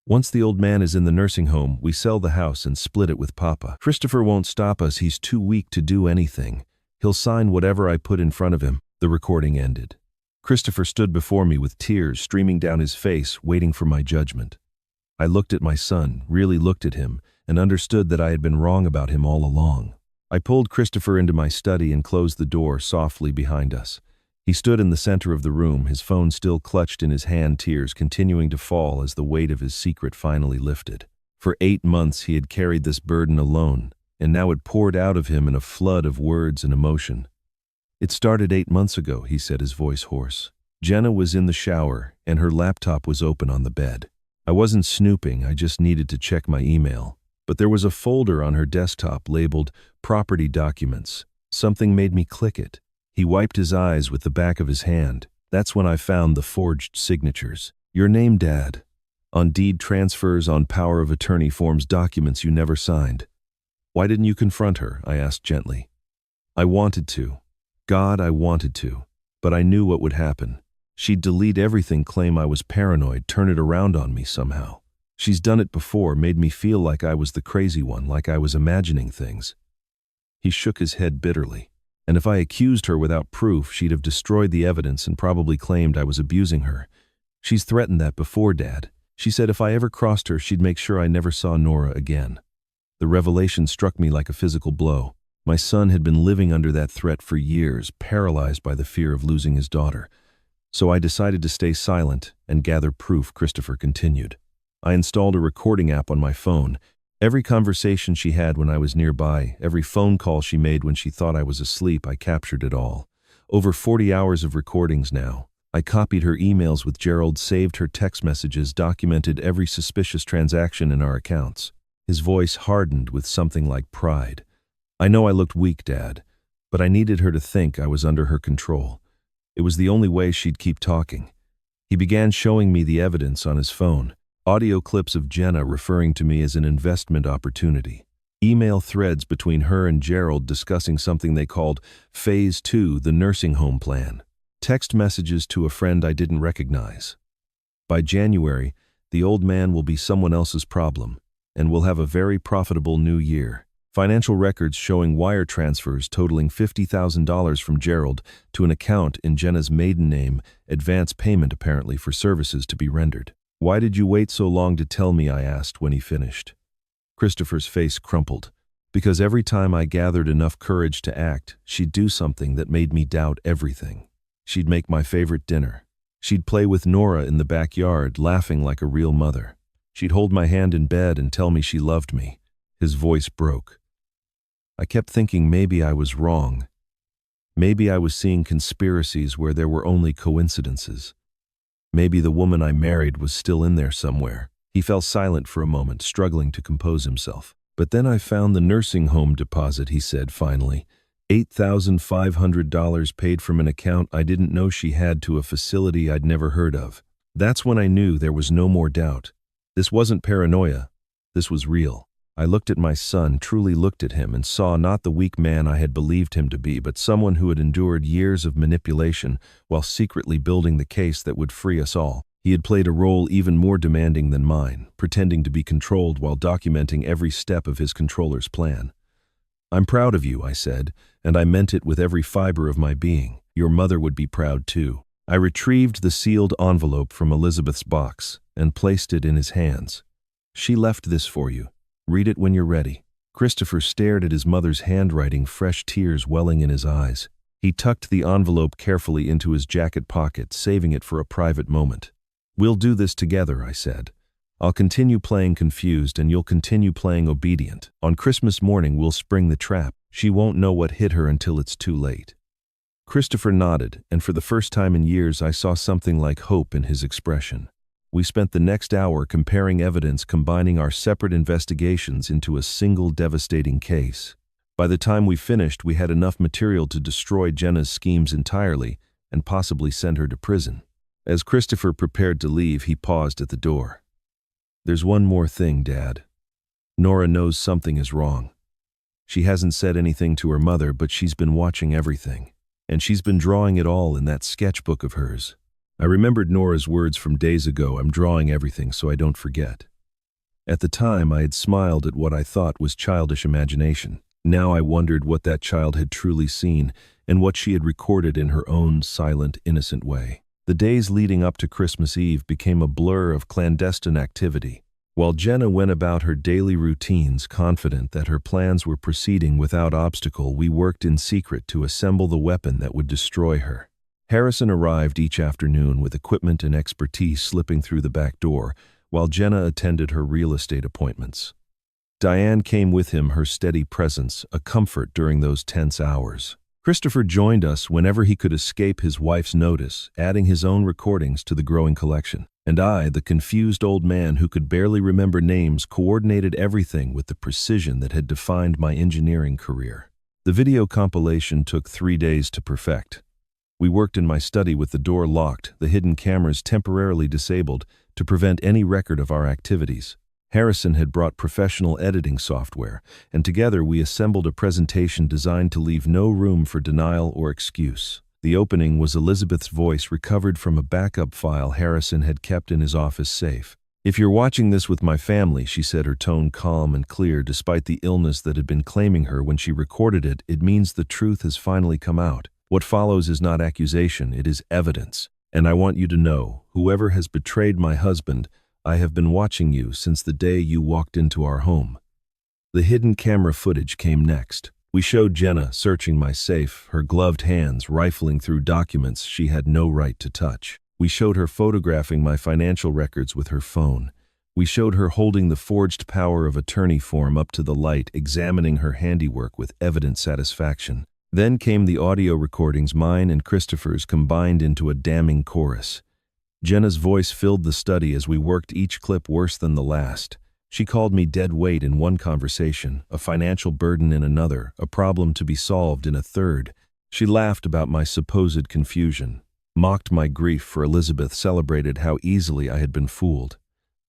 [SPEAKER 1] "Once the old man is in the nursing home, we sell the house and split it with Papa. Christopher won't stop us. He's too weak to do anything. He'll sign whatever I put in front of him." The recording ended. Christopher stood before me with tears streaming down his face, waiting for my judgment. I looked at my son, really looked at him, and understood that I had been wrong about him all along. I pulled Christopher into my study and closed the door softly behind us. He stood in the center of the room, his phone still clutched in his hand, tears continuing to fall as the weight of his secret finally lifted. For 8 months he had carried this burden alone, and now it poured out of him in a flood of words and emotion. "It started 8 months ago," he said, his voice hoarse. "Jenna was in the shower, and her laptop was open on the bed. I wasn't snooping, I just needed to check my email. But there was a folder on her desktop labeled Property Documents. Something made me click it." He wiped his eyes with the back of his hand. "That's when I found the forged signatures. Your name, Dad. On deed transfers, on power of attorney forms, documents you never signed." "Why didn't you confront her?" I asked gently. "I wanted to. God, I wanted to. But I knew what would happen. She'd delete everything, claim I was paranoid, turn it around on me somehow. She's done it before, made me feel like I was the crazy one, like I was imagining things." He shook his head bitterly. "And if I accused her without proof, she'd have destroyed the evidence and probably claimed I was abusing her. She's threatened that before, Dad. She said if I ever crossed her, she'd make sure I never saw Nora again." The revelation struck me like a physical blow. My son had been living under that threat for years, paralyzed by the fear of losing his daughter. "So I decided to stay silent and gather proof," Christopher continued. "I installed a recording app on my phone. Every conversation she had when I was nearby, every phone call she made when she thought I was asleep, I captured it all. Over 40 hours of recordings now. I copied her emails with Gerald, saved her text messages, documented every suspicious transaction in our accounts." His voice hardened with something like pride. "I know I looked weak, Dad, but I needed her to think I was under her control. It was the only way she'd keep talking." He began showing me the evidence on his phone. Audio clips of Jenna referring to me as an investment opportunity. Email threads between her and Gerald discussing something they called Phase 2, the nursing home plan. Text messages to a friend I didn't recognize. By January, the old man will be someone else's problem, and we'll have a very profitable new year. Financial records showing wire transfers totaling $50,000 from Gerald to an account in Jenna's maiden name, advance payment apparently for services to be rendered. "Why did you wait so long to tell me?" I asked when he finished. Christopher's face crumpled. "Because every time I gathered enough courage to act, she'd do something that made me doubt everything. She'd make my favorite dinner. She'd play with Nora in the backyard, laughing like a real mother. She'd hold my hand in bed and tell me she loved me." His voice broke. I kept thinking maybe I was wrong. Maybe I was seeing conspiracies where there were only coincidences. Maybe the woman I married was still in there somewhere. He fell silent for a moment, struggling to compose himself. "But then I found the nursing home deposit," he said finally. $8,500 paid from an account I didn't know she had to a facility I'd never heard of. That's when I knew there was no more doubt. This wasn't paranoia. This was real. I looked at my son, truly looked at him, and saw not the weak man I had believed him to be, but someone who had endured years of manipulation while secretly building the case that would free us all. He had played a role even more demanding than mine, pretending to be controlled while documenting every step of his controller's plan. "I'm proud of you," I said, and I meant it with every fiber of my being. "Your mother would be proud too." I retrieved the sealed envelope from Elizabeth's box and placed it in his hands. "She left this for you. Read it when you're ready." Christopher stared at his mother's handwriting, fresh tears welling in his eyes. He tucked the envelope carefully into his jacket pocket, saving it for a private moment. "We'll do this together," I said. "I'll continue playing confused and you'll continue playing obedient. On Christmas morning we'll spring the trap. She won't know what hit her until it's too late." Christopher nodded, and for the first time in years I saw something like hope in his expression. We spent the next hour comparing evidence, combining our separate investigations into a single devastating case. By the time we finished, we had enough material to destroy Jenna's schemes entirely and possibly send her to prison. As Christopher prepared to leave, he paused at the door. "There's one more thing, Dad. Nora knows something is wrong. She hasn't said anything to her mother, but she's been watching everything. And she's been drawing it all in that sketchbook of hers." I remembered Nora's words from days ago, "I'm drawing everything so I don't forget." At the time, I had smiled at what I thought was childish imagination. Now I wondered what that child had truly seen and what she had recorded in her own silent, innocent way. The days leading up to Christmas Eve became a blur of clandestine activity. While Jenna went about her daily routines, confident that her plans were proceeding without obstacle, we worked in secret to assemble the weapon that would destroy her. Harrison arrived each afternoon with equipment and expertise, slipping through the back door, while Jenna attended her real estate appointments. Diane came with him, her steady presence, a comfort during those tense hours. Christopher joined us whenever he could escape his wife's notice, adding his own recordings to the growing collection. And I, the confused old man who could barely remember names, coordinated everything with the precision that had defined my engineering career. The video compilation took 3 days to perfect. We worked in my study with the door locked, the hidden cameras temporarily disabled to prevent any record of our activities. Harrison had brought professional editing software, and together we assembled a presentation designed to leave no room for denial or excuse. The opening was Elizabeth's voice, recovered from a backup file Harrison had kept in his office safe. "If you're watching this with my family," she said, her tone calm and clear despite the illness that had been claiming her when she recorded it, "it means the truth has finally come out. What follows is not accusation, it is evidence. And I want you to know, whoever has betrayed my husband, I have been watching you since the day you walked into our home." The hidden camera footage came next. We showed Jenna searching my safe, her gloved hands rifling through documents she had no right to touch. We showed her photographing my financial records with her phone. We showed her holding the forged power of attorney form up to the light, examining her handiwork with evident satisfaction. Then came the audio recordings, mine and Christopher's combined into a damning chorus. Jenna's voice filled the study as we worked each clip worse than the last. She called me dead weight in one conversation, a financial burden in another, a problem to be solved in a third. She laughed about my supposed confusion, mocked my grief for Elizabeth, celebrated how easily I had been fooled.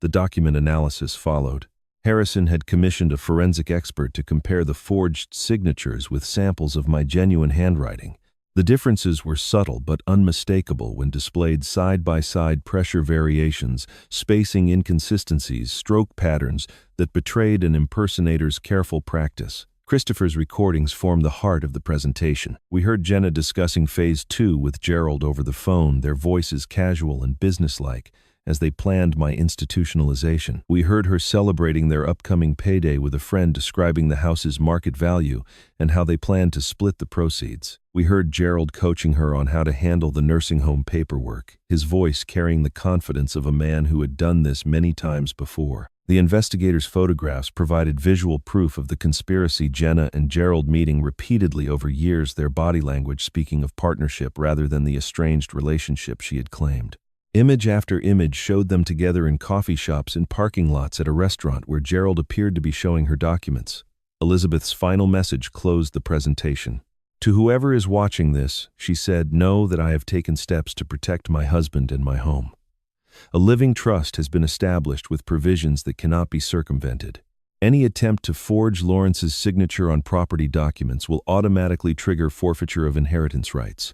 [SPEAKER 1] The document analysis followed. Harrison had commissioned a forensic expert to compare the forged signatures with samples of my genuine handwriting. The differences were subtle but unmistakable when displayed side by side: pressure variations, spacing inconsistencies, stroke patterns that betrayed an impersonator's careful practice. Christopher's recordings formed the heart of the presentation. We heard Jenna discussing Phase 2 with Gerald over the phone, their voices casual and businesslike, as they planned my institutionalization. We heard her celebrating their upcoming payday with a friend, describing the house's market value and how they planned to split the proceeds. We heard Gerald coaching her on how to handle the nursing home paperwork, his voice carrying the confidence of a man who had done this many times before. The investigators' photographs provided visual proof of the conspiracy, Jenna and Gerald meeting repeatedly over years, their body language speaking of partnership rather than the estranged relationship she had claimed. Image after image showed them together in coffee shops, in parking lots, at a restaurant where Gerald appeared to be showing her documents. Elizabeth's final message closed the presentation. "To whoever is watching this," she said, "know that I have taken steps to protect my husband and my home. A living trust has been established with provisions that cannot be circumvented. Any attempt to forge Lawrence's signature on property documents will automatically trigger forfeiture of inheritance rights.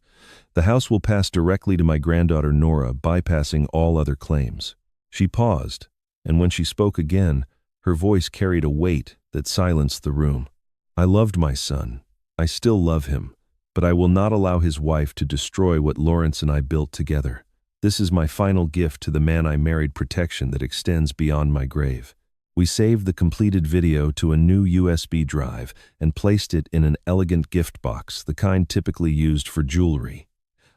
[SPEAKER 1] The house will pass directly to my granddaughter Nora, bypassing all other claims." She paused, and when she spoke again, her voice carried a weight that silenced the room. "I loved my son. I still love him, but I will not allow his wife to destroy what Lawrence and I built together. This is my final gift to the man I married, protection that extends beyond my grave." We saved the completed video to a new USB drive and placed it in an elegant gift box, the kind typically used for jewelry.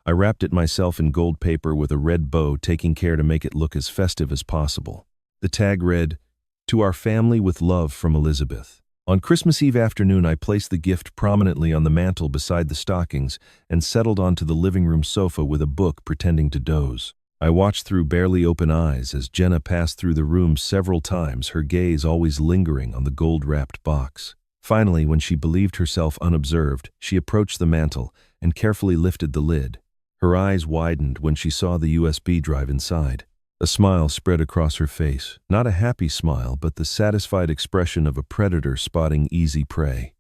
[SPEAKER 1] I wrapped it myself in gold paper with a red bow, taking care to make it look as festive as possible. The tag read, "To our family with love from Elizabeth." On Christmas Eve afternoon, I placed the gift prominently on the mantel beside the stockings and settled onto the living room sofa with a book, pretending to doze. I watched through barely open eyes as Jenna passed through the room several times, her gaze always lingering on the gold-wrapped box. Finally, when she believed herself unobserved, she approached the mantel and carefully lifted the lid. Her eyes widened when she saw the USB drive inside. A smile spread across her face, not a happy smile, but the satisfied expression of a predator spotting easy prey.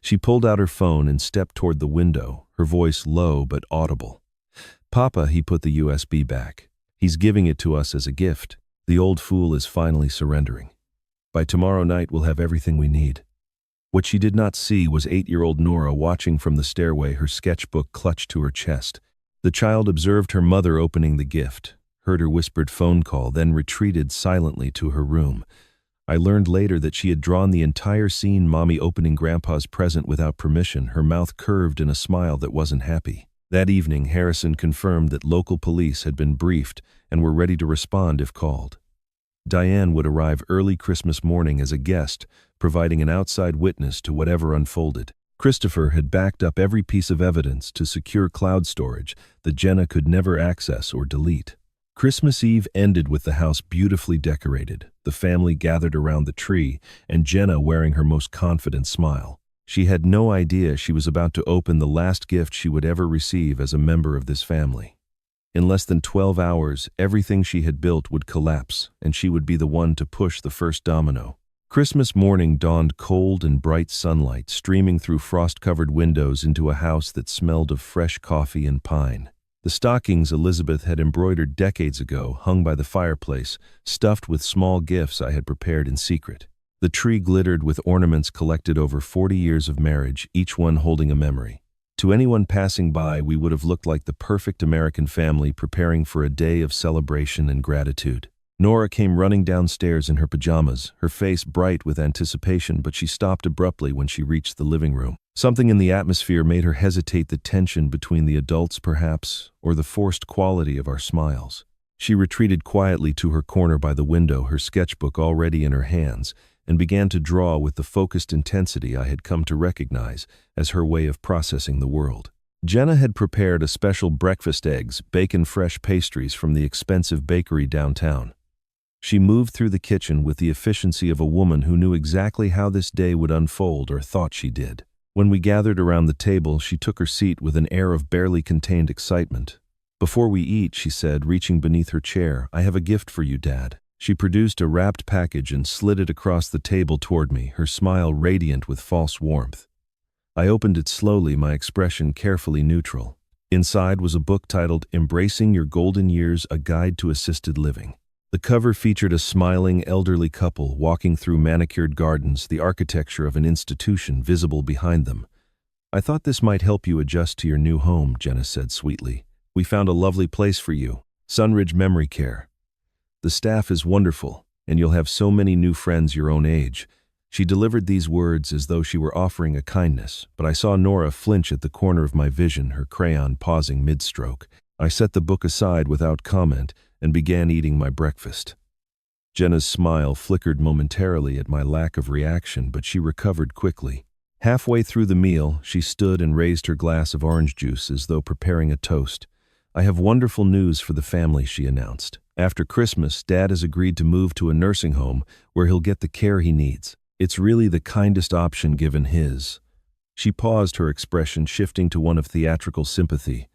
[SPEAKER 1] She pulled out her phone and stepped toward the window, her voice low but audible. "Papa," he put the USB back. "He's giving it to us as a gift. The old fool is finally surrendering. By tomorrow night we'll have everything we need." What she did not see was 8-year-old Nora watching from the stairway, her sketchbook clutched to her chest. The child observed her mother opening the gift, heard her whispered phone call, then retreated silently to her room. I learned later that she had drawn the entire scene, Mommy opening Grandpa's present without permission, her mouth curved in a smile that wasn't happy. That evening, Harrison confirmed that local police had been briefed and were ready to respond if called. Diane would arrive early Christmas morning as a guest, providing an outside witness to whatever unfolded. Christopher had backed up every piece of evidence to secure cloud storage that Jenna could never access or delete. Christmas Eve ended with the house beautifully decorated, the family gathered around the tree, and Jenna wearing her most confident smile. She had no idea she was about to open the last gift she would ever receive as a member of this family. In less than 12 hours, everything she had built would collapse, and she would be the one to push the first domino. Christmas morning dawned, cold and bright sunlight streaming through frost-covered windows into a house that smelled of fresh coffee and pine. The stockings Elizabeth had embroidered decades ago hung by the fireplace, stuffed with small gifts I had prepared in secret. The tree glittered with ornaments collected over 40 years of marriage, each one holding a memory. To anyone passing by, we would have looked like the perfect American family preparing for a day of celebration and gratitude. Nora came running downstairs in her pajamas, her face bright with anticipation, but she stopped abruptly when she reached the living room. Something in the atmosphere made her hesitate, the tension between the adults perhaps, or the forced quality of our smiles. She retreated quietly to her corner by the window, her sketchbook already in her hands, and began to draw with the focused intensity I had come to recognize as her way of processing the world. Jenna had prepared a special breakfast: eggs, bacon, fresh pastries from the expensive bakery downtown. She moved through the kitchen with the efficiency of a woman who knew exactly how this day would unfold, or thought she did. When we gathered around the table, she took her seat with an air of barely contained excitement. "Before we eat," she said, reaching beneath her chair, "I have a gift for you, Dad." She produced a wrapped package and slid it across the table toward me, her smile radiant with false warmth. I opened it slowly, my expression carefully neutral. Inside was a book titled Embracing Your Golden Years, A Guide to Assisted Living. The cover featured a smiling, elderly couple walking through manicured gardens, the architecture of an institution visible behind them. "I thought this might help you adjust to your new home," Jenna said sweetly. "We found a lovely place for you, Sunridge Memory Care. The staff is wonderful, and you'll have so many new friends your own age." She delivered these words as though she were offering a kindness, but I saw Nora flinch at the corner of my vision, her crayon pausing mid-stroke. I set the book aside without comment and began eating my breakfast. Jenna's smile flickered momentarily at my lack of reaction, but she recovered quickly. Halfway through the meal, she stood and raised her glass of orange juice as though preparing a toast. "I have wonderful news for the family," she announced. "After Christmas, Dad has agreed to move to a nursing home where he'll get the care he needs. It's really the kindest option given his." She paused, her expression shifting to one of theatrical sympathy.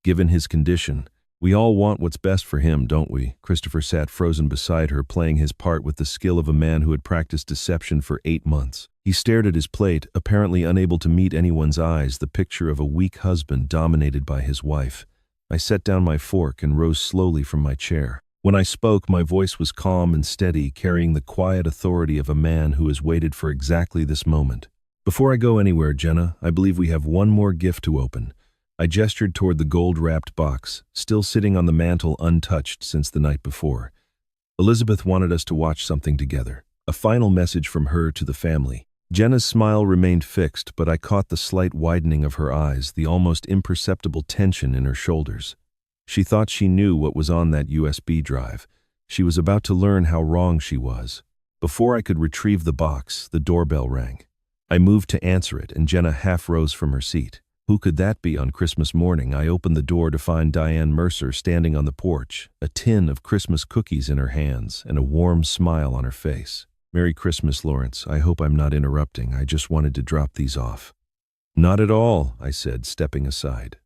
[SPEAKER 1] "Given his condition, we all want what's best for him, don't we?" Christopher sat frozen beside her, playing his part with the skill of a man who had practiced deception for 8 months. He stared at his plate, apparently unable to meet anyone's eyes, the picture of a weak husband dominated by his wife. I set down my fork and rose slowly from my chair. When I spoke, my voice was calm and steady, carrying the quiet authority of a man who has waited for exactly this moment. "Before I go anywhere, Jenna, I believe we have one more gift to open." I gestured toward the gold-wrapped box, still sitting on the mantel untouched since the night before. Elizabeth wanted us to watch something together. A final message from her to the family. Jenna's smile remained fixed, but I caught the slight widening of her eyes, the almost imperceptible tension in her shoulders. She thought she knew what was on that USB drive. She was about to learn how wrong she was. Before I could retrieve the box, the doorbell rang. I moved to answer it, and Jenna half rose from her seat. Who could that be on Christmas morning? I opened the door to find Diane Mercer standing on the porch, a tin of Christmas cookies in her hands and a warm smile on her face. "Merry Christmas, Lawrence. I hope I'm not interrupting. I just wanted to drop these off." "Not at all," I said, stepping aside.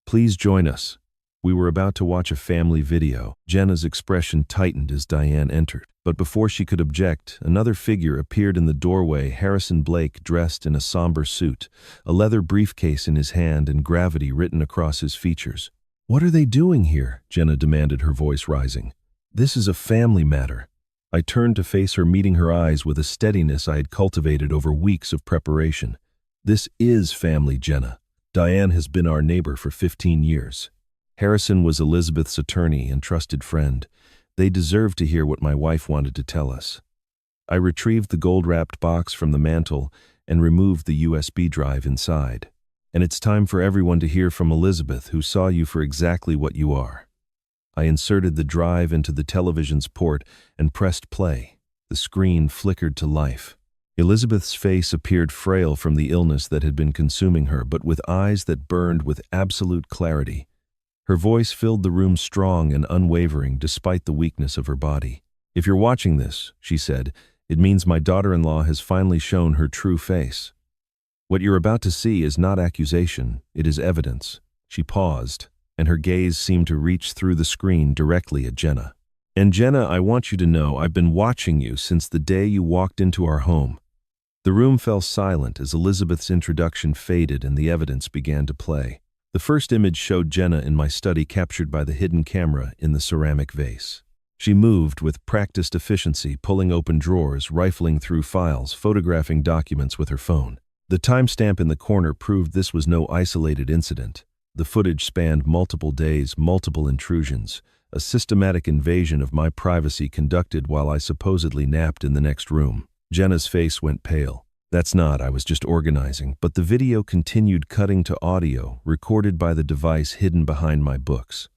[SPEAKER 1] "Please join us." We were about to watch a family video. Jenna's expression tightened as Diane entered. But before she could object, another figure appeared in the doorway, Harrison Blake, dressed in a somber suit, a leather briefcase in his hand and gravity written across his features. "What are they doing here?" Jenna demanded, her voice rising. "This is a family matter." I turned to face her, meeting her eyes with a steadiness I had cultivated over weeks of preparation. "This is family, Jenna. Diane has been our neighbor for 15 years. Harrison was Elizabeth's attorney and trusted friend. They deserved to hear what my wife wanted to tell us." I retrieved the gold-wrapped box from the mantel and removed the USB drive inside. "And it's time for everyone to hear from Elizabeth, who saw you for exactly what you are." I inserted the drive into the television's port and pressed play. The screen flickered to life. Elizabeth's face appeared frail from the illness that had been consuming her, but with eyes that burned with absolute clarity. Her voice filled the room, strong and unwavering despite the weakness of her body. "If you're watching this," she said, "it means my daughter-in-law has finally shown her true face. What you're about to see is not accusation, it is evidence." She paused, and her gaze seemed to reach through the screen directly at Jenna. "And Jenna, I want you to know I've been watching you since the day you walked into our home." The room fell silent as Elizabeth's introduction faded and the evidence began to play. The first image showed Jenna in my study, captured by the hidden camera in the ceramic vase. She moved with practiced efficiency, pulling open drawers, rifling through files, photographing documents with her phone. The timestamp in the corner proved this was no isolated incident. The footage spanned multiple days, multiple intrusions, a systematic invasion of my privacy conducted while I supposedly napped in the next room. Jenna's face went pale. "That's not, I was just organizing." But the video continued, cutting to audio, recorded by the device hidden behind my books.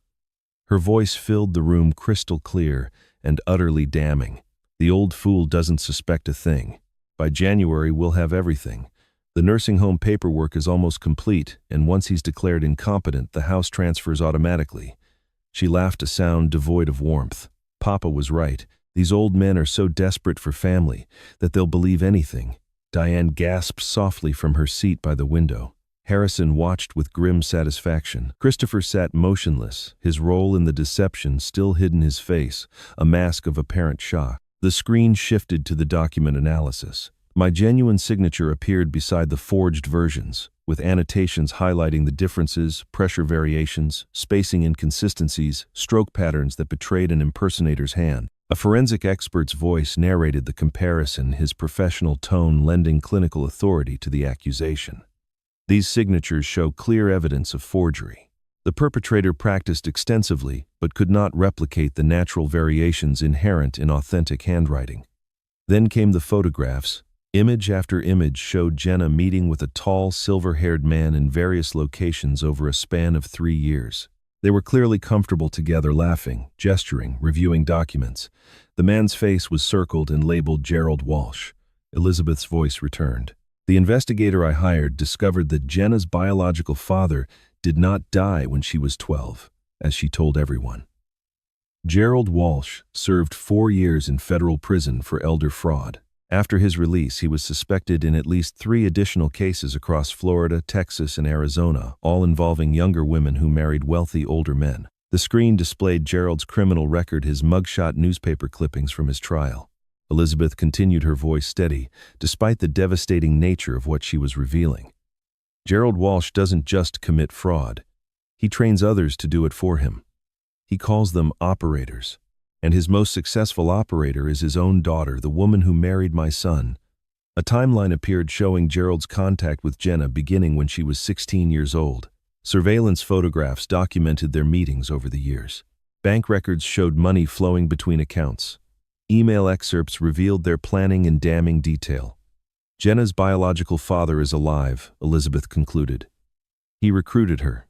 [SPEAKER 1] Her voice filled the room, crystal clear and utterly damning. "The old fool doesn't suspect a thing. By January, we'll have everything. The nursing home paperwork is almost complete, and once he's declared incompetent, the house transfers automatically." She laughed, a sound devoid of warmth. "Papa was right. These old men are so desperate for family that they'll believe anything." Diane gasped softly from her seat by the window. Harrison watched with grim satisfaction. Christopher sat motionless, his role in the deception still hidden his face, a mask of apparent shock. The screen shifted to the document analysis. My genuine signature appeared beside the forged versions, with annotations highlighting the differences, pressure variations, spacing inconsistencies, stroke patterns that betrayed an impersonator's hand. A forensic expert's voice narrated the comparison, his professional tone lending clinical authority to the accusation. These signatures show clear evidence of forgery. The perpetrator practiced extensively, but could not replicate the natural variations inherent in authentic handwriting. Then came the photographs. Image after image showed Jenna meeting with a tall, silver-haired man in various locations over a span of 3 years. They were clearly comfortable together, laughing, gesturing, reviewing documents. The man's face was circled and labeled Gerald Walsh. Elizabeth's voice returned. The investigator I hired discovered that Jenna's biological father did not die when she was 12, as she told everyone. Gerald Walsh served 4 years in federal prison for elder fraud. After his release, he was suspected in at least 3 additional cases across Florida, Texas, and Arizona, all involving younger women who married wealthy older men. The screen displayed Gerald's criminal record, his mugshot newspaper clippings from his trial. Elizabeth continued, her voice steady, despite the devastating nature of what she was revealing. Gerald Walsh doesn't just commit fraud. He trains others to do it for him. He calls them operators. And his most successful operator is his own daughter, the woman who married my son. A timeline appeared showing Gerald's contact with Jenna beginning when she was 16 years old. Surveillance photographs documented their meetings over the years. Bank records showed money flowing between accounts. Email excerpts revealed their planning in damning detail. Jenna's biological father is alive, Elizabeth concluded. He recruited her.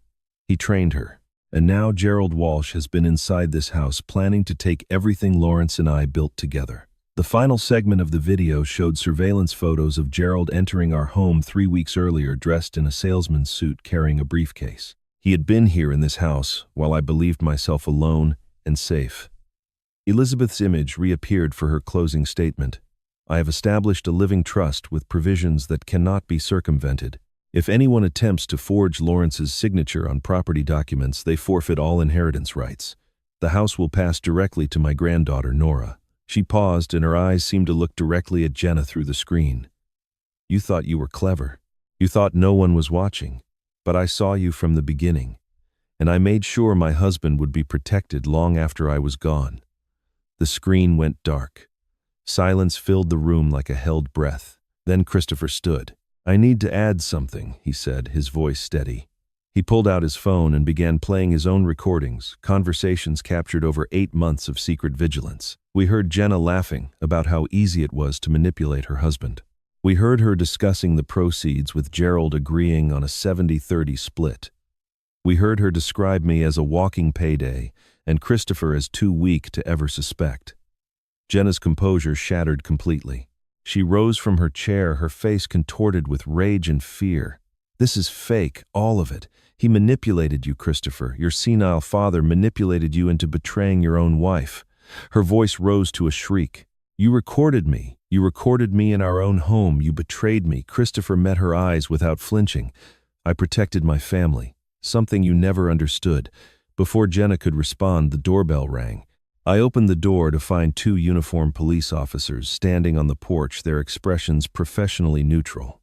[SPEAKER 1] He trained her. And now Gerald Walsh has been inside this house planning to take everything Lawrence and I built together. The final segment of the video showed surveillance photos of Gerald entering our home 3 weeks earlier dressed in a salesman's suit carrying a briefcase. He had been here in this house while I believed myself alone and safe. Elizabeth's image reappeared for her closing statement. I have established a living trust with provisions that cannot be circumvented. If anyone attempts to forge Lawrence's signature on property documents, they forfeit all inheritance rights. The house will pass directly to my granddaughter, Nora. She paused, and her eyes seemed to look directly at Jenna through the screen. You thought you were clever. You thought no one was watching. But I saw you from the beginning. And I made sure my husband would be protected long after I was gone. The screen went dark. Silence filled the room like a held breath. Then Christopher stood. I need to add something, he said, his voice steady. He pulled out his phone and began playing his own recordings, conversations captured over 8 months of secret vigilance. We heard Jenna laughing about how easy it was to manipulate her husband. We heard her discussing the proceeds, with Gerald agreeing on a 70-30 split. We heard her describe me as a walking payday and Christopher as too weak to ever suspect. Jenna's composure shattered completely. She rose from her chair, her face contorted with rage and fear. This is fake, all of it. He manipulated you, Christopher. Your senile father manipulated you into betraying your own wife. Her voice rose to a shriek. You recorded me. You recorded me in our own home. You betrayed me. Christopher met her eyes without flinching. I protected my family. Something you never understood. Before Jenna could respond, the doorbell rang. I opened the door to find 2 uniformed police officers standing on the porch, their expressions professionally neutral.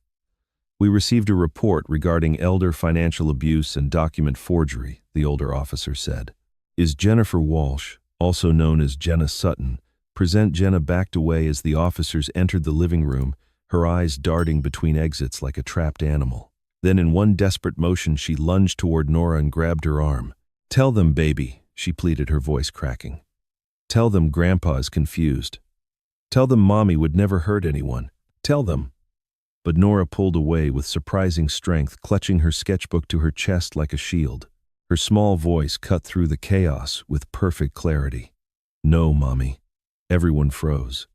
[SPEAKER 1] We received a report regarding elder financial abuse and document forgery, the older officer said. Is Jennifer Walsh, also known as Jenna Sutton, present? Jenna backed away as the officers entered the living room, her eyes darting between exits like a trapped animal. Then in one desperate motion, she lunged toward Nora and grabbed her arm. Tell them, baby, she pleaded, her voice cracking. Tell them Grandpa is confused. Tell them Mommy would never hurt anyone. Tell them. But Nora pulled away with surprising strength, clutching her sketchbook to her chest like a shield. Her small voice cut through the chaos with perfect clarity. No, Mommy. Everyone froze.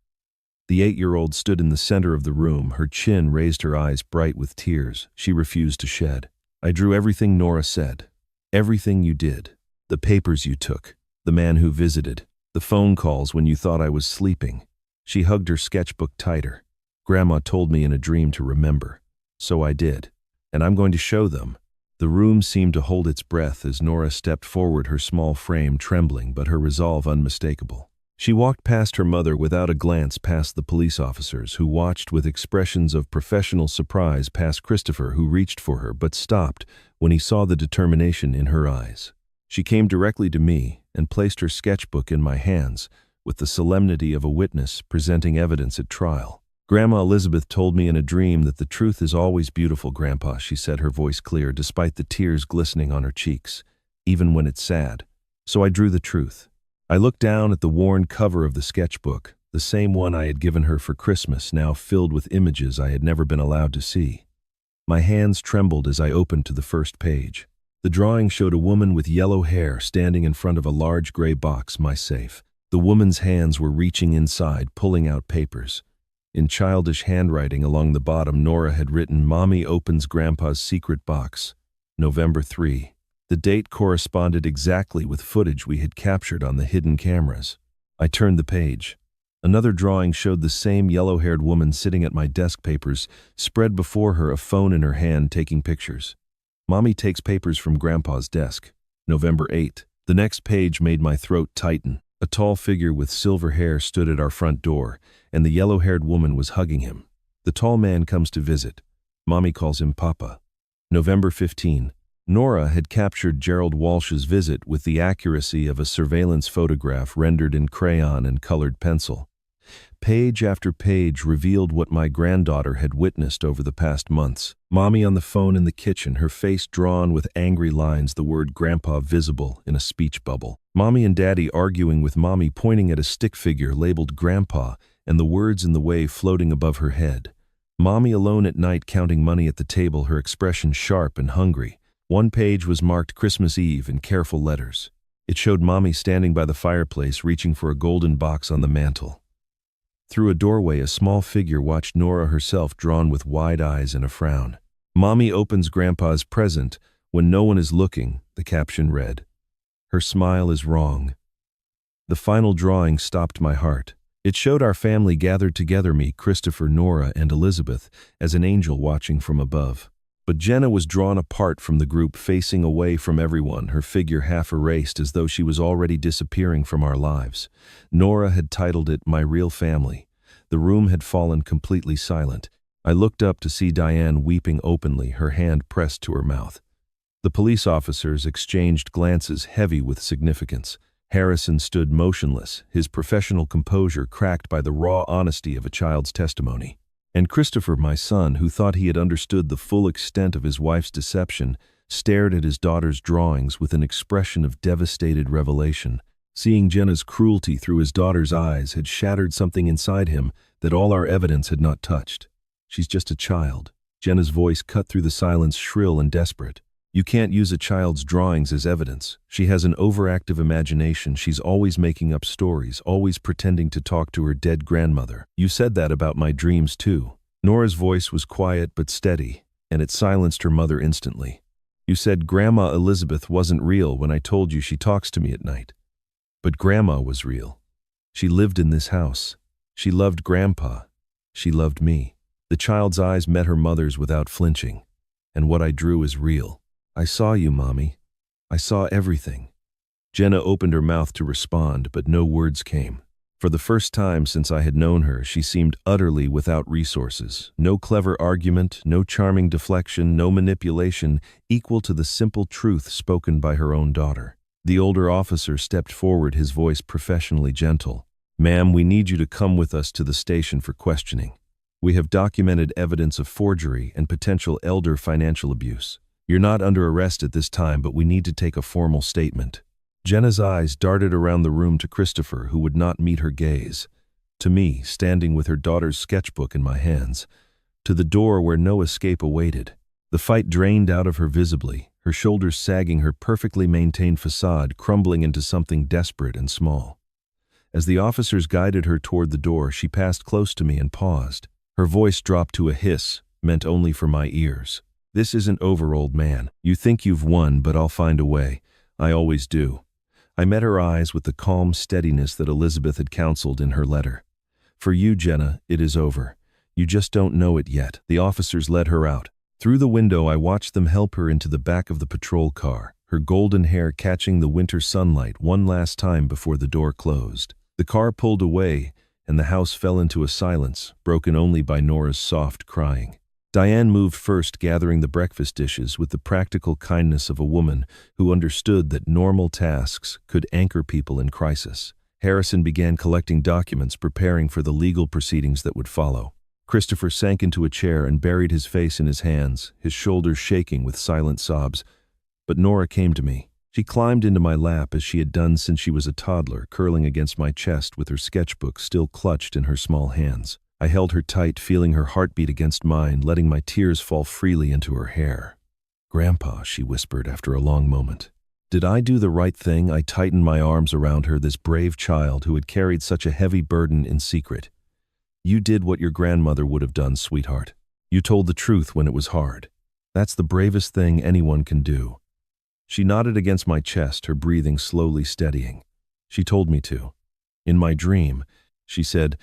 [SPEAKER 1] The 8-year-old stood in the center of the room, her chin raised, her eyes bright with tears she refused to shed. I drew everything Nora said. Everything you did. The papers you took. The man who visited. The phone calls when you thought I was sleeping. She hugged her sketchbook tighter. Grandma told me in a dream to remember. So I did. and I'm going to show them." The room seemed to hold its breath as Nora stepped forward, her small frame trembling but her resolve unmistakable. She walked past her mother without a glance past the police officers, who watched with expressions of professional surprise, past Christopher, who reached for her but stopped when he saw the determination in her eyes. She came directly to me and placed her sketchbook in my hands with the solemnity of a witness presenting evidence at trial. "Grandma Elizabeth told me in a dream that the truth is always beautiful, Grandpa," she said, her voice clear despite the tears glistening on her cheeks, "even when it's sad. So I drew the truth." I looked down at the worn cover of the sketchbook, the same one I had given her for Christmas, now filled with images I had never been allowed to see. My hands trembled as I opened to the first page. The drawing showed a woman with yellow hair standing in front of a large gray box, my safe. The woman's hands were reaching inside, pulling out papers. In childish handwriting along the bottom, Nora had written, "Mommy opens Grandpa's secret box, November 3. The date corresponded exactly with footage we had captured on the hidden cameras. I turned the page. Another drawing showed the same yellow-haired woman sitting at my desk, papers spread before her, a phone in her hand, taking pictures. Mommy takes papers from Grandpa's desk, November 8. The next page made my throat tighten. A tall figure with silver hair stood at our front door, and the yellow-haired woman was hugging him. The tall man comes to visit. Mommy calls him Papa. November 15. Nora had captured Gerald Walsh's visit with the accuracy of a surveillance photograph rendered in crayon and colored pencil. Page after page revealed what my granddaughter had witnessed over the past months. Mommy on the phone in the kitchen, her face drawn with angry lines, the word Grandpa visible in a speech bubble. Mommy and Daddy arguing, with Mommy pointing at a stick figure labeled Grandpa and the words in the way floating above her head. Mommy alone at night counting money at the table, her expression sharp and hungry. One page was marked Christmas Eve in careful letters. It showed Mommy standing by the fireplace reaching for a golden box on the mantel. Through a doorway, a small figure watched Nora herself, drawn with wide eyes and a frown. "Mommy opens Grandpa's present when no one is looking," the caption read. "Her smile is wrong." The final drawing stopped my heart. It showed our family gathered together, me, Christopher, Nora, and Elizabeth, as an angel watching from above. But Jenna was drawn apart from the group, facing away from everyone, her figure half erased as though she was already disappearing from our lives. Nora had titled it "My Real Family." The room had fallen completely silent. I looked up to see Diane weeping openly, her hand pressed to her mouth. The police officers exchanged glances heavy with significance. Harrison stood motionless, his professional composure cracked by the raw honesty of a child's testimony. And Christopher, my son, who thought he had understood the full extent of his wife's deception, stared at his daughter's drawings with an expression of devastated revelation. Seeing Jenna's cruelty through his daughter's eyes had shattered something inside him that all our evidence had not touched. "She's just a child." Jenna's voice cut through the silence, shrill and desperate. "You can't use a child's drawings as evidence. She has an overactive imagination. She's always making up stories, always pretending to talk to her dead grandmother. You said that about my dreams too." Nora's voice was quiet but steady, and it silenced her mother instantly. "You said Grandma Elizabeth wasn't real when I told you she talks to me at night. But Grandma was real. She lived in this house. She loved Grandpa. She loved me." The child's eyes met her mother's without flinching. "And what I drew is real. I saw you, Mommy. I saw everything." Jenna opened her mouth to respond, but no words came. For the first time since I had known her, she seemed utterly without resources. No clever argument, no charming deflection, no manipulation equal to the simple truth spoken by her own daughter. The older officer stepped forward, his voice professionally gentle. "Ma'am, we need you to come with us to the station for questioning. We have documented evidence of forgery and potential elder financial abuse. You're not under arrest at this time, but we need to take a formal statement." Jenna's eyes darted around the room to Christopher, who would not meet her gaze, to me, standing with her daughter's sketchbook in my hands, to the door where no escape awaited. The fight drained out of her visibly, her shoulders sagging, her perfectly maintained facade crumbling into something desperate and small. As the officers guided her toward the door, she passed close to me and paused. Her voice dropped to a hiss, meant only for my ears. "This isn't over, old man. You think you've won, but I'll find a way. I always do." I met her eyes with the calm steadiness that Elizabeth had counseled in her letter. "For you, Jenna, it is over. You just don't know it yet." The officers led her out. Through the window, I watched them help her into the back of the patrol car, her golden hair catching the winter sunlight one last time before the door closed. The car pulled away, and the house fell into a silence, broken only by Nora's soft crying. Diane moved first, gathering the breakfast dishes with the practical kindness of a woman who understood that normal tasks could anchor people in crisis. Harrison began collecting documents, preparing for the legal proceedings that would follow. Christopher sank into a chair and buried his face in his hands, his shoulders shaking with silent sobs. But Nora came to me. She climbed into my lap as she had done since she was a toddler, curling against my chest with her sketchbook still clutched in her small hands. I held her tight, feeling her heartbeat against mine, letting my tears fall freely into her hair. "Grandpa," she whispered after a long moment. "Did I do the right thing?" I tightened my arms around her, this brave child who had carried such a heavy burden in secret. "You did what your grandmother would have done, sweetheart. You told the truth when it was hard. That's the bravest thing anyone can do." She nodded against my chest, her breathing slowly steadying. She told me to. In my dream, she said,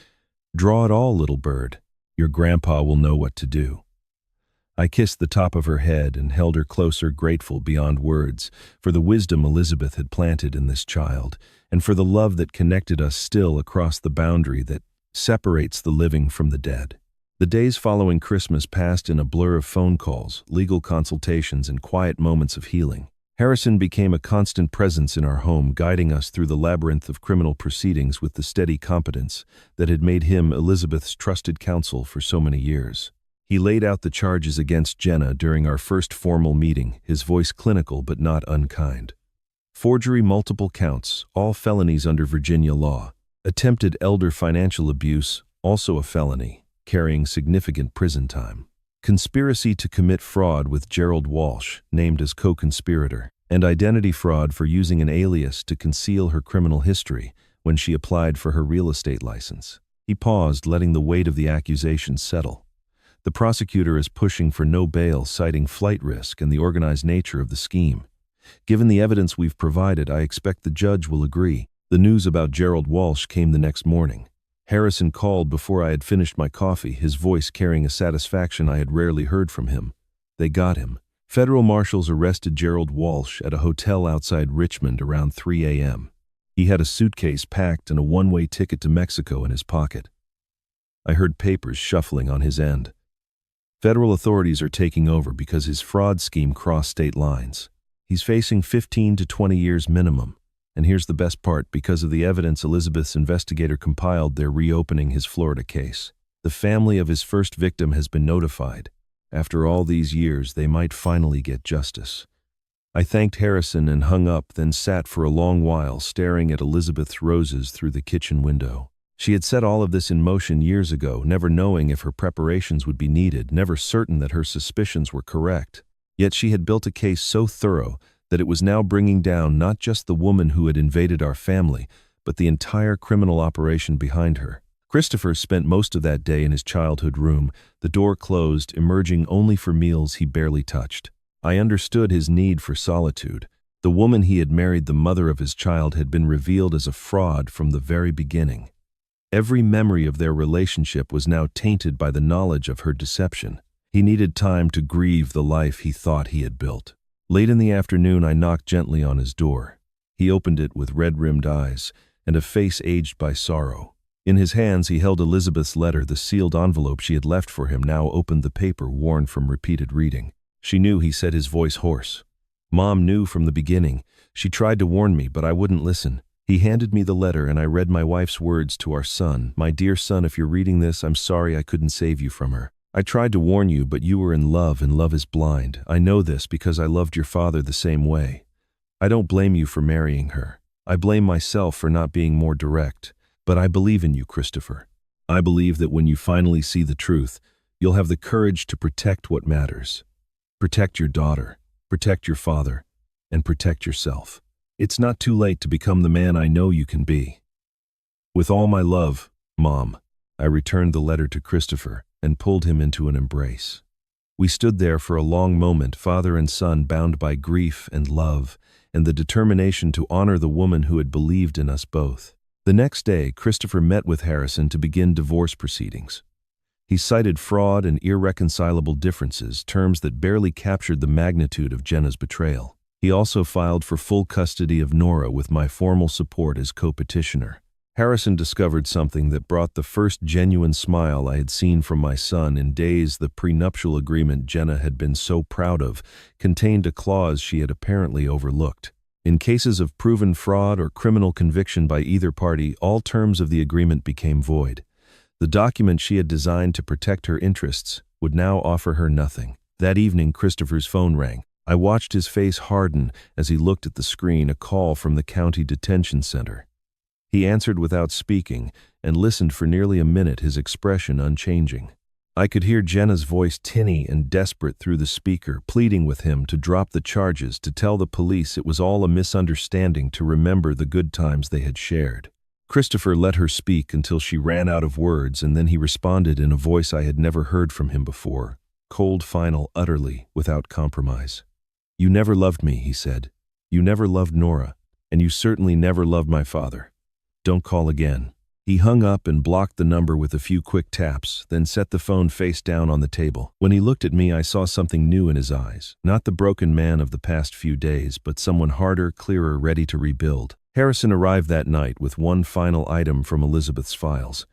[SPEAKER 1] "Draw it all, little bird. Your grandpa will know what to do." I kissed the top of her head and held her closer, grateful beyond words for the wisdom Elizabeth had planted in this child, and for the love that connected us still across the boundary that separates the living from the dead. The days following Christmas passed in a blur of phone calls, legal consultations, and quiet moments of healing. Harrison became a constant presence in our home, guiding us through the labyrinth of criminal proceedings with the steady competence that had made him Elizabeth's trusted counsel for so many years. He laid out the charges against Jenna during our first formal meeting, his voice clinical but not unkind. Forgery, multiple counts, all felonies under Virginia law. Attempted elder financial abuse, also a felony, carrying significant prison time. Conspiracy to commit fraud with Gerald Walsh, named as co-conspirator, and identity fraud for using an alias to conceal her criminal history when she applied for her real estate license. He paused, letting the weight of the accusation settle. The prosecutor is pushing for no bail, citing flight risk and the organized nature of the scheme. Given the evidence we've provided, I expect the judge will agree. The news about Gerald Walsh came the next morning. Harrison called before I had finished my coffee, his voice carrying a satisfaction I had rarely heard from him. They got him. Federal marshals arrested Gerald Walsh at a hotel outside Richmond around 3 a.m. He had a suitcase packed and a one-way ticket to Mexico in his pocket. I heard papers shuffling on his end. Federal authorities are taking over because his fraud scheme crossed state lines. He's facing 15 to 20 years minimum. And here's the best part: because of the evidence Elizabeth's investigator compiled, they're reopening his Florida case. The family of his first victim has been notified. After all these years, they might finally get justice. I thanked Harrison and hung up, then sat for a long while staring at Elizabeth's roses through the kitchen window. She had set all of this in motion years ago, never knowing if her preparations would be needed, never certain that her suspicions were correct. Yet she had built a case so thorough that it was now bringing down not just the woman who had invaded our family, but the entire criminal operation behind her. Christopher spent most of that day in his childhood room, the door closed, emerging only for meals he barely touched. I understood his need for solitude. The woman he had married, the mother of his child, had been revealed as a fraud from the very beginning. Every memory of their relationship was now tainted by the knowledge of her deception. He needed time to grieve the life he thought he had built. Late in the afternoon, I knocked gently on his door. He opened it with red-rimmed eyes and a face aged by sorrow. In his hands, he held Elizabeth's letter, the sealed envelope she had left for him, now opened, the paper worn from repeated reading. "She knew," he said, his voice hoarse. "Mom knew from the beginning. She tried to warn me, but I wouldn't listen." He handed me the letter, and I read my wife's words to our son. "My dear son, if you're reading this, I'm sorry I couldn't save you from her. I tried to warn you, but you were in love, and love is blind. I know this because I loved your father the same way. I don't blame you for marrying her. I blame myself for not being more direct. But I believe in you, Christopher. I believe that when you finally see the truth, you'll have the courage to protect what matters. Protect your daughter, protect your father, and protect yourself. It's not too late to become the man I know you can be. With all my love, Mom." I returned the letter to Christopher and pulled him into an embrace. We stood there for a long moment, father and son, bound by grief and love and the determination to honor the woman who had believed in us both. The next day, Christopher met with Harrison to begin divorce proceedings. He cited fraud and irreconcilable differences, terms that barely captured the magnitude of Jenna's betrayal. He also filed for full custody of Nora with my formal support as co-petitioner. Harrison discovered something that brought the first genuine smile I had seen from my son in days. The prenuptial agreement Jenna had been so proud of contained a clause she had apparently overlooked. In cases of proven fraud or criminal conviction by either party, all terms of the agreement became void. The document she had designed to protect her interests would now offer her nothing. That evening, Christopher's phone rang. I watched his face harden as he looked at the screen, a call from the county detention center. He answered without speaking and listened for nearly a minute, his expression unchanging. I could hear Jenna's voice, tinny and desperate, through the speaker, pleading with him to drop the charges, to tell the police it was all a misunderstanding, to remember the good times they had shared. Christopher let her speak until she ran out of words, and then he responded in a voice I had never heard from him before, cold, final, utterly without compromise. "You never loved me," he said. "You never loved Nora, and you certainly never loved my father. Don't call again." He hung up and blocked the number with a few quick taps, then set the phone face down on the table. When he looked at me, I saw something new in his eyes. Not the broken man of the past few days, but someone harder, clearer, ready to rebuild. Harrison arrived that night with one final item from Elizabeth's files.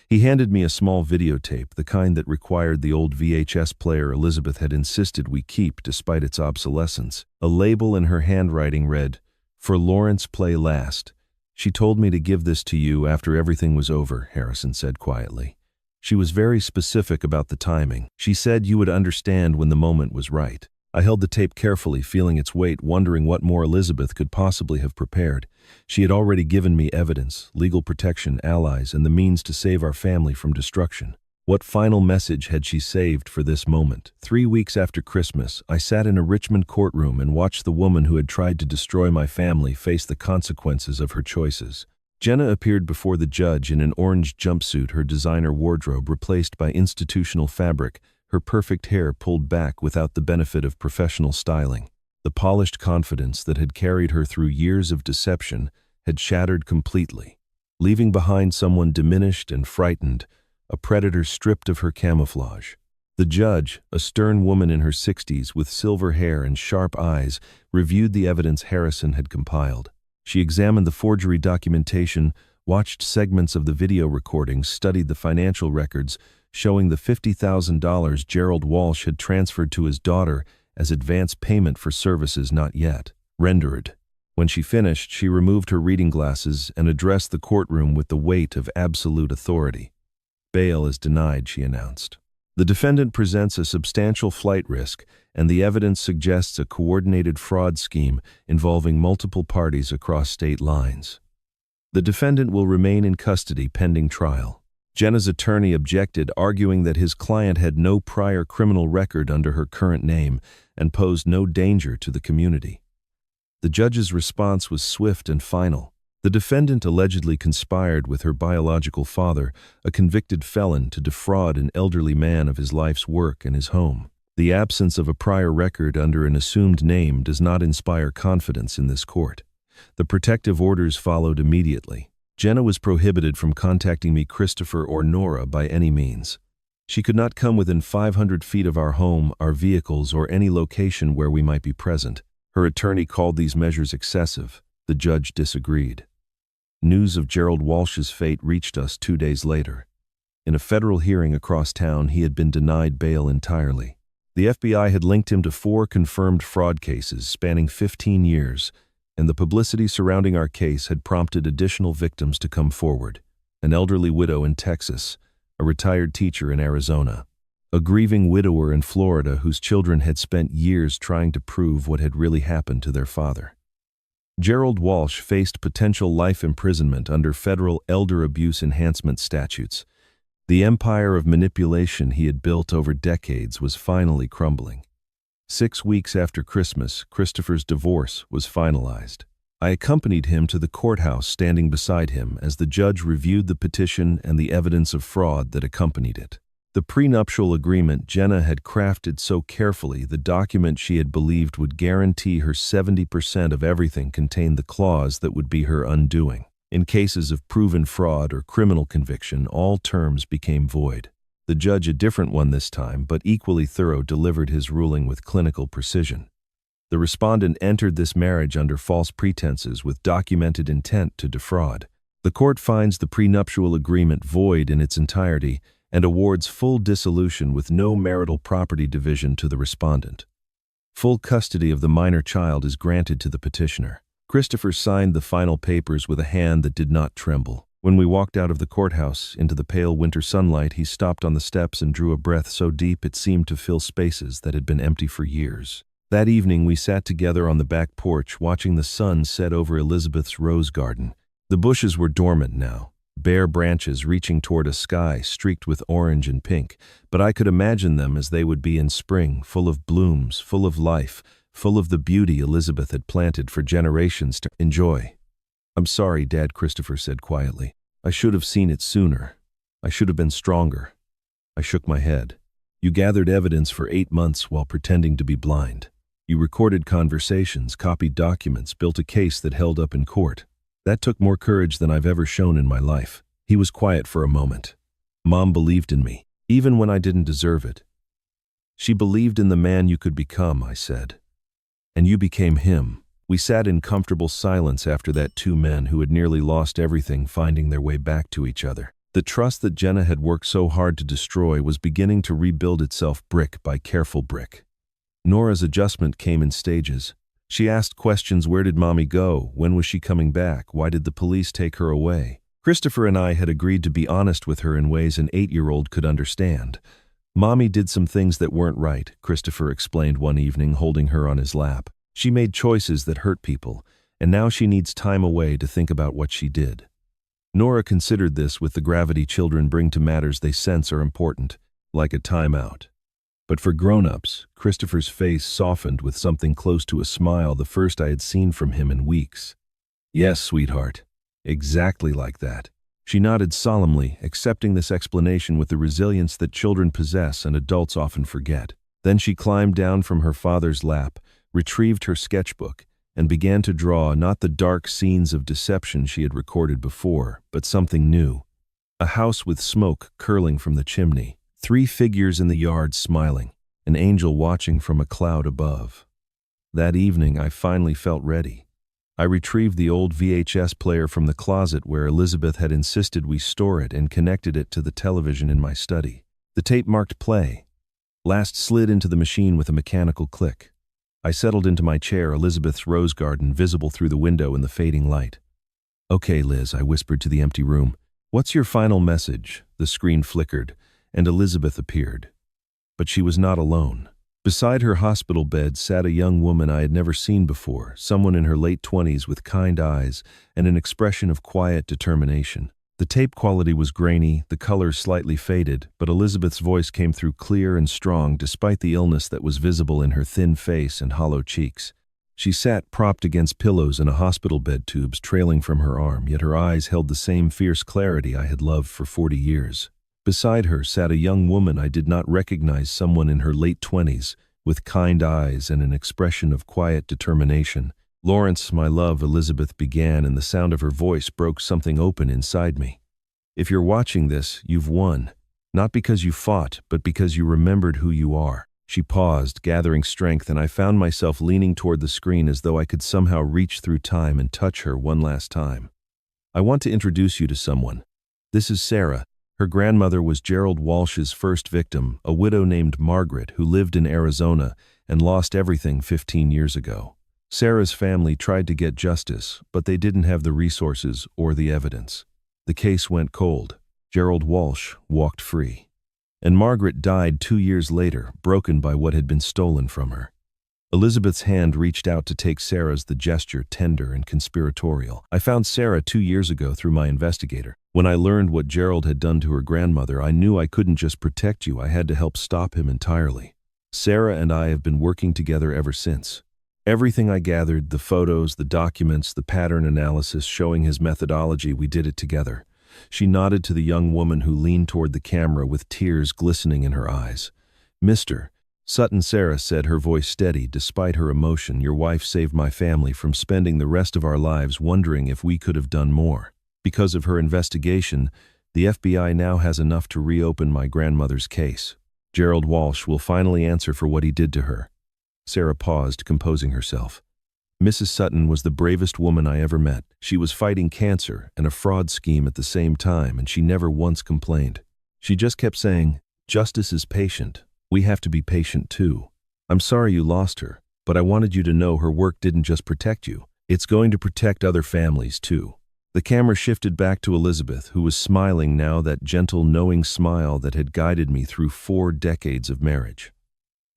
[SPEAKER 1] He handed me a small videotape, the kind that required the old VHS player Elizabeth had insisted we keep despite its obsolescence. A label in her handwriting read, "For Lawrence Play Last." "She told me to give this to you after everything was over," Harrison said quietly. "She was very specific about the timing. She said you would understand when the moment was right." I held the tape carefully, feeling its weight, wondering what more Elizabeth could possibly have prepared. She had already given me evidence, legal protection, allies, and the means to save our family from destruction. What final message had she saved for this moment? 3 weeks after Christmas, I sat in a Richmond courtroom and watched the woman who had tried to destroy my family face the consequences of her choices. Jenna appeared before the judge in an orange jumpsuit, her designer wardrobe replaced by institutional fabric, her perfect hair pulled back without the benefit of professional styling. The polished confidence that had carried her through years of deception had shattered completely, leaving behind someone diminished and frightened, a predator stripped of her camouflage. The judge, a stern woman in her 60s with silver hair and sharp eyes, reviewed the evidence Harrison had compiled. She examined the forgery documentation, watched segments of the video recordings, studied the financial records showing the $50,000 Gerald Walsh had transferred to his daughter as advance payment for services not yet rendered. When she finished, she removed her reading glasses and addressed the courtroom with the weight of absolute authority. "Bail is denied," she announced. "The defendant presents a substantial flight risk, and the evidence suggests a coordinated fraud scheme involving multiple parties across state lines. The defendant will remain in custody pending trial." Jenna's attorney objected, arguing that his client had no prior criminal record under her current name and posed no danger to the community. The judge's response was swift and final. The defendant allegedly conspired with her biological father, a convicted felon, to defraud an elderly man of his life's work and his home. The absence of a prior record under an assumed name does not inspire confidence in this court. The protective orders followed immediately. Jenna was prohibited from contacting me, Christopher, or Nora by any means. She could not come within 500 feet of our home, our vehicles, or any location where we might be present. Her attorney called these measures excessive. The judge disagreed. News of Gerald Walsh's fate reached us 2 days later. In a federal hearing across town, he had been denied bail entirely. The FBI had linked him to 4 confirmed fraud cases spanning 15 years, and the publicity surrounding our case had prompted additional victims to come forward: an elderly widow in Texas, a retired teacher in Arizona, a grieving widower in Florida whose children had spent years trying to prove what had really happened to their father. Gerald Walsh faced potential life imprisonment under federal elder abuse enhancement statutes. The empire of manipulation he had built over decades was finally crumbling. 6 weeks after Christmas, Christopher's divorce was finalized. I accompanied him to the courthouse, standing beside him as the judge reviewed the petition and the evidence of fraud that accompanied it. The prenuptial agreement Jenna had crafted so carefully, the document she had believed would guarantee her 70% of everything, contained the clause that would be her undoing. In cases of proven fraud or criminal conviction, all terms became void. The judge, a different one this time, but equally thorough, delivered his ruling with clinical precision. The respondent entered this marriage under false pretenses with documented intent to defraud. The court finds the prenuptial agreement void in its entirety and awards full dissolution with no marital property division to the respondent. Full custody of the minor child is granted to the petitioner. Christopher signed the final papers with a hand that did not tremble. When we walked out of the courthouse into the pale winter sunlight, he stopped on the steps and drew a breath so deep it seemed to fill spaces that had been empty for years. That evening we sat together on the back porch watching the sun set over Elizabeth's rose garden. The bushes were dormant now, bare branches reaching toward a sky streaked with orange and pink, but I could imagine them as they would be in spring, full of blooms, full of life, full of the beauty Elizabeth had planted for generations to enjoy. "I'm sorry, Dad," Christopher said quietly. "I should have seen it sooner. I should have been stronger." I shook my head. "You gathered evidence for 8 months while pretending to be blind. You recorded conversations, copied documents, built a case that held up in court. That took more courage than I've ever shown in my life." He was quiet for a moment. "Mom believed in me, even when I didn't deserve it." "She believed in the man you could become," I said. "And you became him." We sat in comfortable silence after that, two men who had nearly lost everything finding their way back to each other. The trust that Jenna had worked so hard to destroy was beginning to rebuild itself brick by careful brick. Nora's adjustment came in stages. She asked questions: where did Mommy go? When was she coming back? Why did the police take her away? Christopher and I had agreed to be honest with her in ways an 8-year-old could understand. "Mommy did some things that weren't right," Christopher explained one evening, holding her on his lap. "She made choices that hurt people, and now she needs time away to think about what she did." Nora considered this with the gravity children bring to matters they sense are important, like a timeout. But for grown-ups, Christopher's face softened with something close to a smile, the first I had seen from him in weeks. "Yes, sweetheart. Exactly like that." She nodded solemnly, accepting this explanation with the resilience that children possess and adults often forget. Then she climbed down from her father's lap, retrieved her sketchbook, and began to draw not the dark scenes of deception she had recorded before, but something new. A house with smoke curling from the chimney. 3 figures in the yard smiling, an angel watching from a cloud above. That evening I finally felt ready. I retrieved the old VHS player from the closet where Elizabeth had insisted we store it and connected it to the television in my study. The tape marked play. Last slid into the machine with a mechanical click. I settled into my chair, Elizabeth's rose garden visible through the window in the fading light. "Okay, Liz," I whispered to the empty room. "What's your final message?" The screen flickered, and Elizabeth appeared. But she was not alone. Beside her hospital bed sat a young woman I had never seen before, someone in her late 20s with kind eyes and an expression of quiet determination. The tape quality was grainy, the color slightly faded, but Elizabeth's voice came through clear and strong despite the illness that was visible in her thin face and hollow cheeks. She sat propped against pillows in a hospital bed, tubes trailing from her arm, yet her eyes held the same fierce clarity I had loved for 40 years. Beside her sat a young woman I did not recognize, someone in her late 20s, with kind eyes and an expression of quiet determination. "Lawrence, my love," Elizabeth began, and the sound of her voice broke something open inside me. "If you're watching this, you've won. Not because you fought, but because you remembered who you are." She paused, gathering strength, and I found myself leaning toward the screen as though I could somehow reach through time and touch her one last time. "I want to introduce you to someone. This is Sarah. Her grandmother was Gerald Walsh's first victim, a widow named Margaret who lived in Arizona and lost everything 15 years ago. Sarah's family tried to get justice, but they didn't have the resources or the evidence. The case went cold. Gerald Walsh walked free. And Margaret died 2 years later, broken by what had been stolen from her. Elizabeth's hand reached out to take Sarah's, the gesture tender and conspiratorial. I found Sarah 2 years ago through my investigator. When I learned what Gerald had done to her grandmother, I knew I couldn't just protect you, I had to help stop him entirely. Sarah and I have been working together ever since. Everything I gathered, the photos, the documents, the pattern analysis showing his methodology, we did it together. She nodded to the young woman who leaned toward the camera with tears glistening in her eyes. "Mr. Sutton," Sarah said, her voice steady despite her emotion, "your wife saved my family from spending the rest of our lives wondering if we could have done more. Because of her investigation, The FBI now has enough to reopen my grandmother's case. Gerald Walsh will finally answer for what he did to her." Sarah paused, composing herself. Mrs. Sutton was the bravest woman I ever met. She was fighting cancer and a fraud scheme at the same time, and she never once complained. She just kept saying, "Justice is patient. We have to be patient too. I'm sorry you lost her, but I wanted you to know her work didn't just protect you. It's going to protect other families too." The camera shifted back to Elizabeth, who was smiling now, that gentle, knowing smile that had guided me through 4 decades of marriage.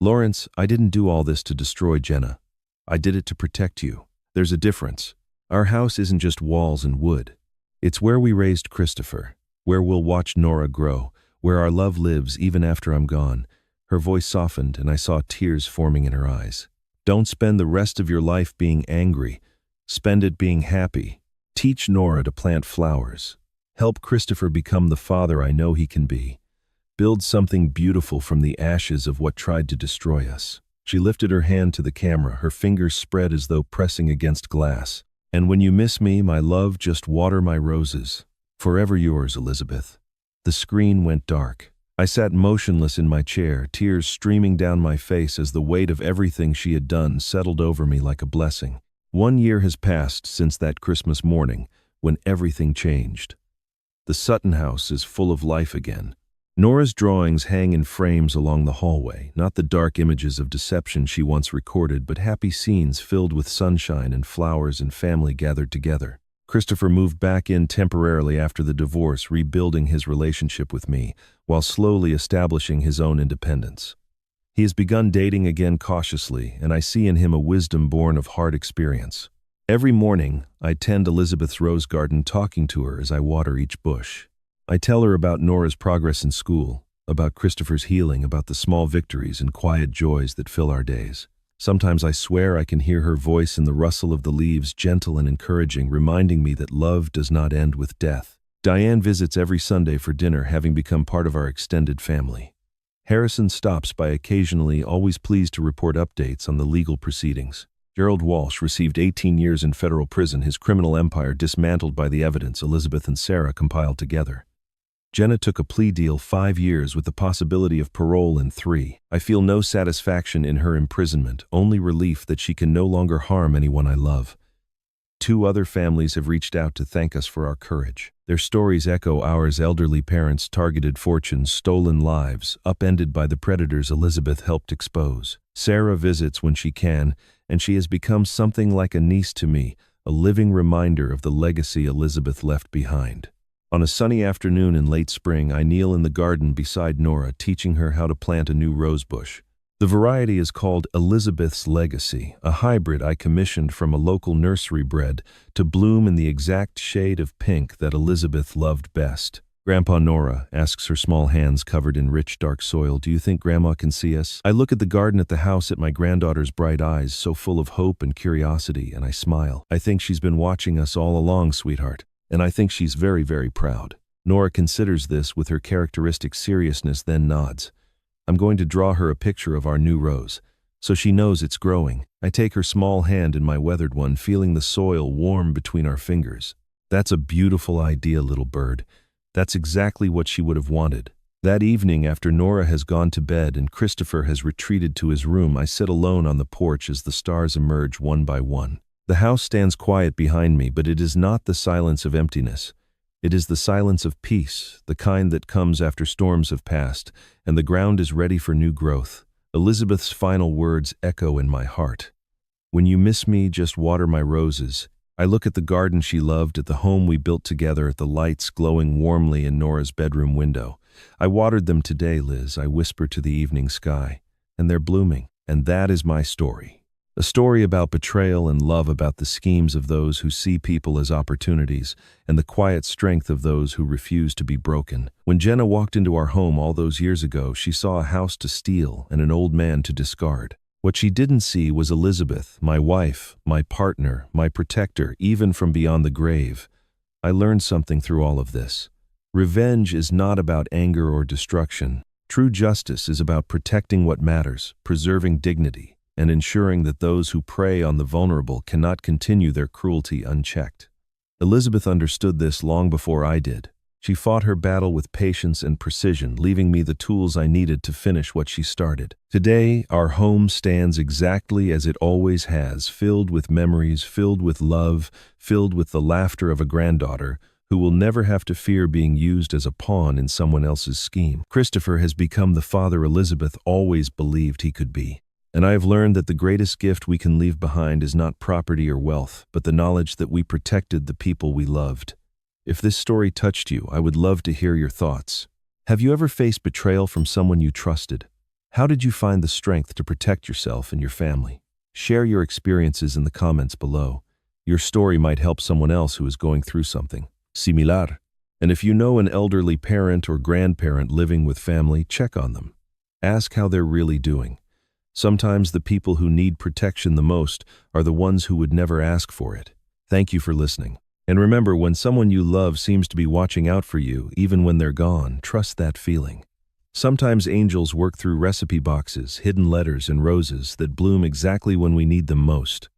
[SPEAKER 1] "Lawrence, I didn't do all this to destroy Jenna. I did it to protect you. There's a difference. Our house isn't just walls and wood. It's where we raised Christopher, where we'll watch Nora grow, where our love lives even after I'm gone." Her voice softened, and I saw tears forming in her eyes. "Don't spend the rest of your life being angry. Spend it being happy. Teach Nora to plant flowers. Help Christopher become the father I know he can be. Build something beautiful from the ashes of what tried to destroy us." She lifted her hand to the camera, her fingers spread as though pressing against glass. "And when you miss me, my love, just water my roses. Forever yours, Elizabeth." The screen went dark. I sat motionless in my chair, tears streaming down my face as the weight of everything she had done settled over me like a blessing. 1 year has passed since that Christmas morning, when everything changed. The Sutton house is full of life again. Nora's drawings hang in frames along the hallway, not the dark images of deception she once recorded, but happy scenes filled with sunshine and flowers and family gathered together. Christopher moved back in temporarily after the divorce, rebuilding his relationship with me, while slowly establishing his own independence. He has begun dating again cautiously, and I see in him a wisdom born of hard experience. Every morning, I tend Elizabeth's rose garden, talking to her as I water each bush. I tell her about Nora's progress in school, about Christopher's healing, about the small victories and quiet joys that fill our days. Sometimes I swear I can hear her voice in the rustle of the leaves, gentle and encouraging, reminding me that love does not end with death. Diane visits every Sunday for dinner, having become part of our extended family. Harrison stops by occasionally, always pleased to report updates on the legal proceedings. Gerald Walsh received 18 years in federal prison, his criminal empire dismantled by the evidence Elizabeth and Sarah compiled together. Jenna took a plea deal, 5 years with the possibility of parole in 3. I feel no satisfaction in her imprisonment, only relief that she can no longer harm anyone I love. 2 other families have reached out to thank us for our courage. Their stories echo ours: elderly parents, targeted fortunes, stolen lives, upended by the predators Elizabeth helped expose. Sarah visits when she can, and she has become something like a niece to me, a living reminder of the legacy Elizabeth left behind. On a sunny afternoon in late spring, I kneel in the garden beside Nora, teaching her how to plant a new rosebush. The variety is called Elizabeth's Legacy, a hybrid I commissioned from a local nursery bred to bloom in the exact shade of pink that Elizabeth loved best. "Grandpa," Nora asks, her small hands covered in rich, dark soil, "do you think Grandma can see us?" I look at the garden, at the house, at my granddaughter's bright eyes, so full of hope and curiosity, and I smile. "I think she's been watching us all along, sweetheart. And I think she's very, very proud." Nora considers this with her characteristic seriousness, then nods. "I'm going to draw her a picture of our new rose, so she knows it's growing." I take her small hand in my weathered one, feeling the soil warm between our fingers. "That's a beautiful idea, little bird." That's exactly what she would have wanted. That evening, after Nora has gone to bed and Christopher has retreated to his room, I sit alone on the porch as the stars emerge one by one. The house stands quiet behind me, but it is not the silence of emptiness. It is the silence of peace, the kind that comes after storms have passed, and the ground is ready for new growth. Elizabeth's final words echo in my heart. "When you miss me, just water my roses." I look at the garden she loved, at the home we built together, at the lights glowing warmly in Nora's bedroom window. "I watered them today, Liz," I whisper to the evening sky, "and they're blooming." And that is my story. A story about betrayal and love, about the schemes of those who see people as opportunities, and the quiet strength of those who refuse to be broken. When Jenna walked into our home all those years ago, she saw a house to steal and an old man to discard. What she didn't see was Elizabeth, my wife, my partner, my protector, even from beyond the grave. I learned something through all of this. Revenge is not about anger or destruction. True justice is about protecting what matters, preserving dignity, and ensuring that those who prey on the vulnerable cannot continue their cruelty unchecked. Elizabeth understood this long before I did. She fought her battle with patience and precision, leaving me the tools I needed to finish what she started. Today, our home stands exactly as it always has, filled with memories, filled with love, filled with the laughter of a granddaughter who will never have to fear being used as a pawn in someone else's scheme. Christopher has become the father Elizabeth always believed he could be. And I have learned that the greatest gift we can leave behind is not property or wealth, but the knowledge that we protected the people we loved. If this story touched you, I would love to hear your thoughts. Have you ever faced betrayal from someone you trusted? How did you find the strength to protect yourself and your family? Share your experiences in the comments below. Your story might help someone else who is going through something similar. And if you know an elderly parent or grandparent living with family, check on them. Ask how they're really doing. Sometimes the people who need protection the most are the ones who would never ask for it. Thank you for listening. And remember, when someone you love seems to be watching out for you, even when they're gone, trust that feeling. Sometimes angels work through recipe boxes, hidden letters, and roses that bloom exactly when we need them most.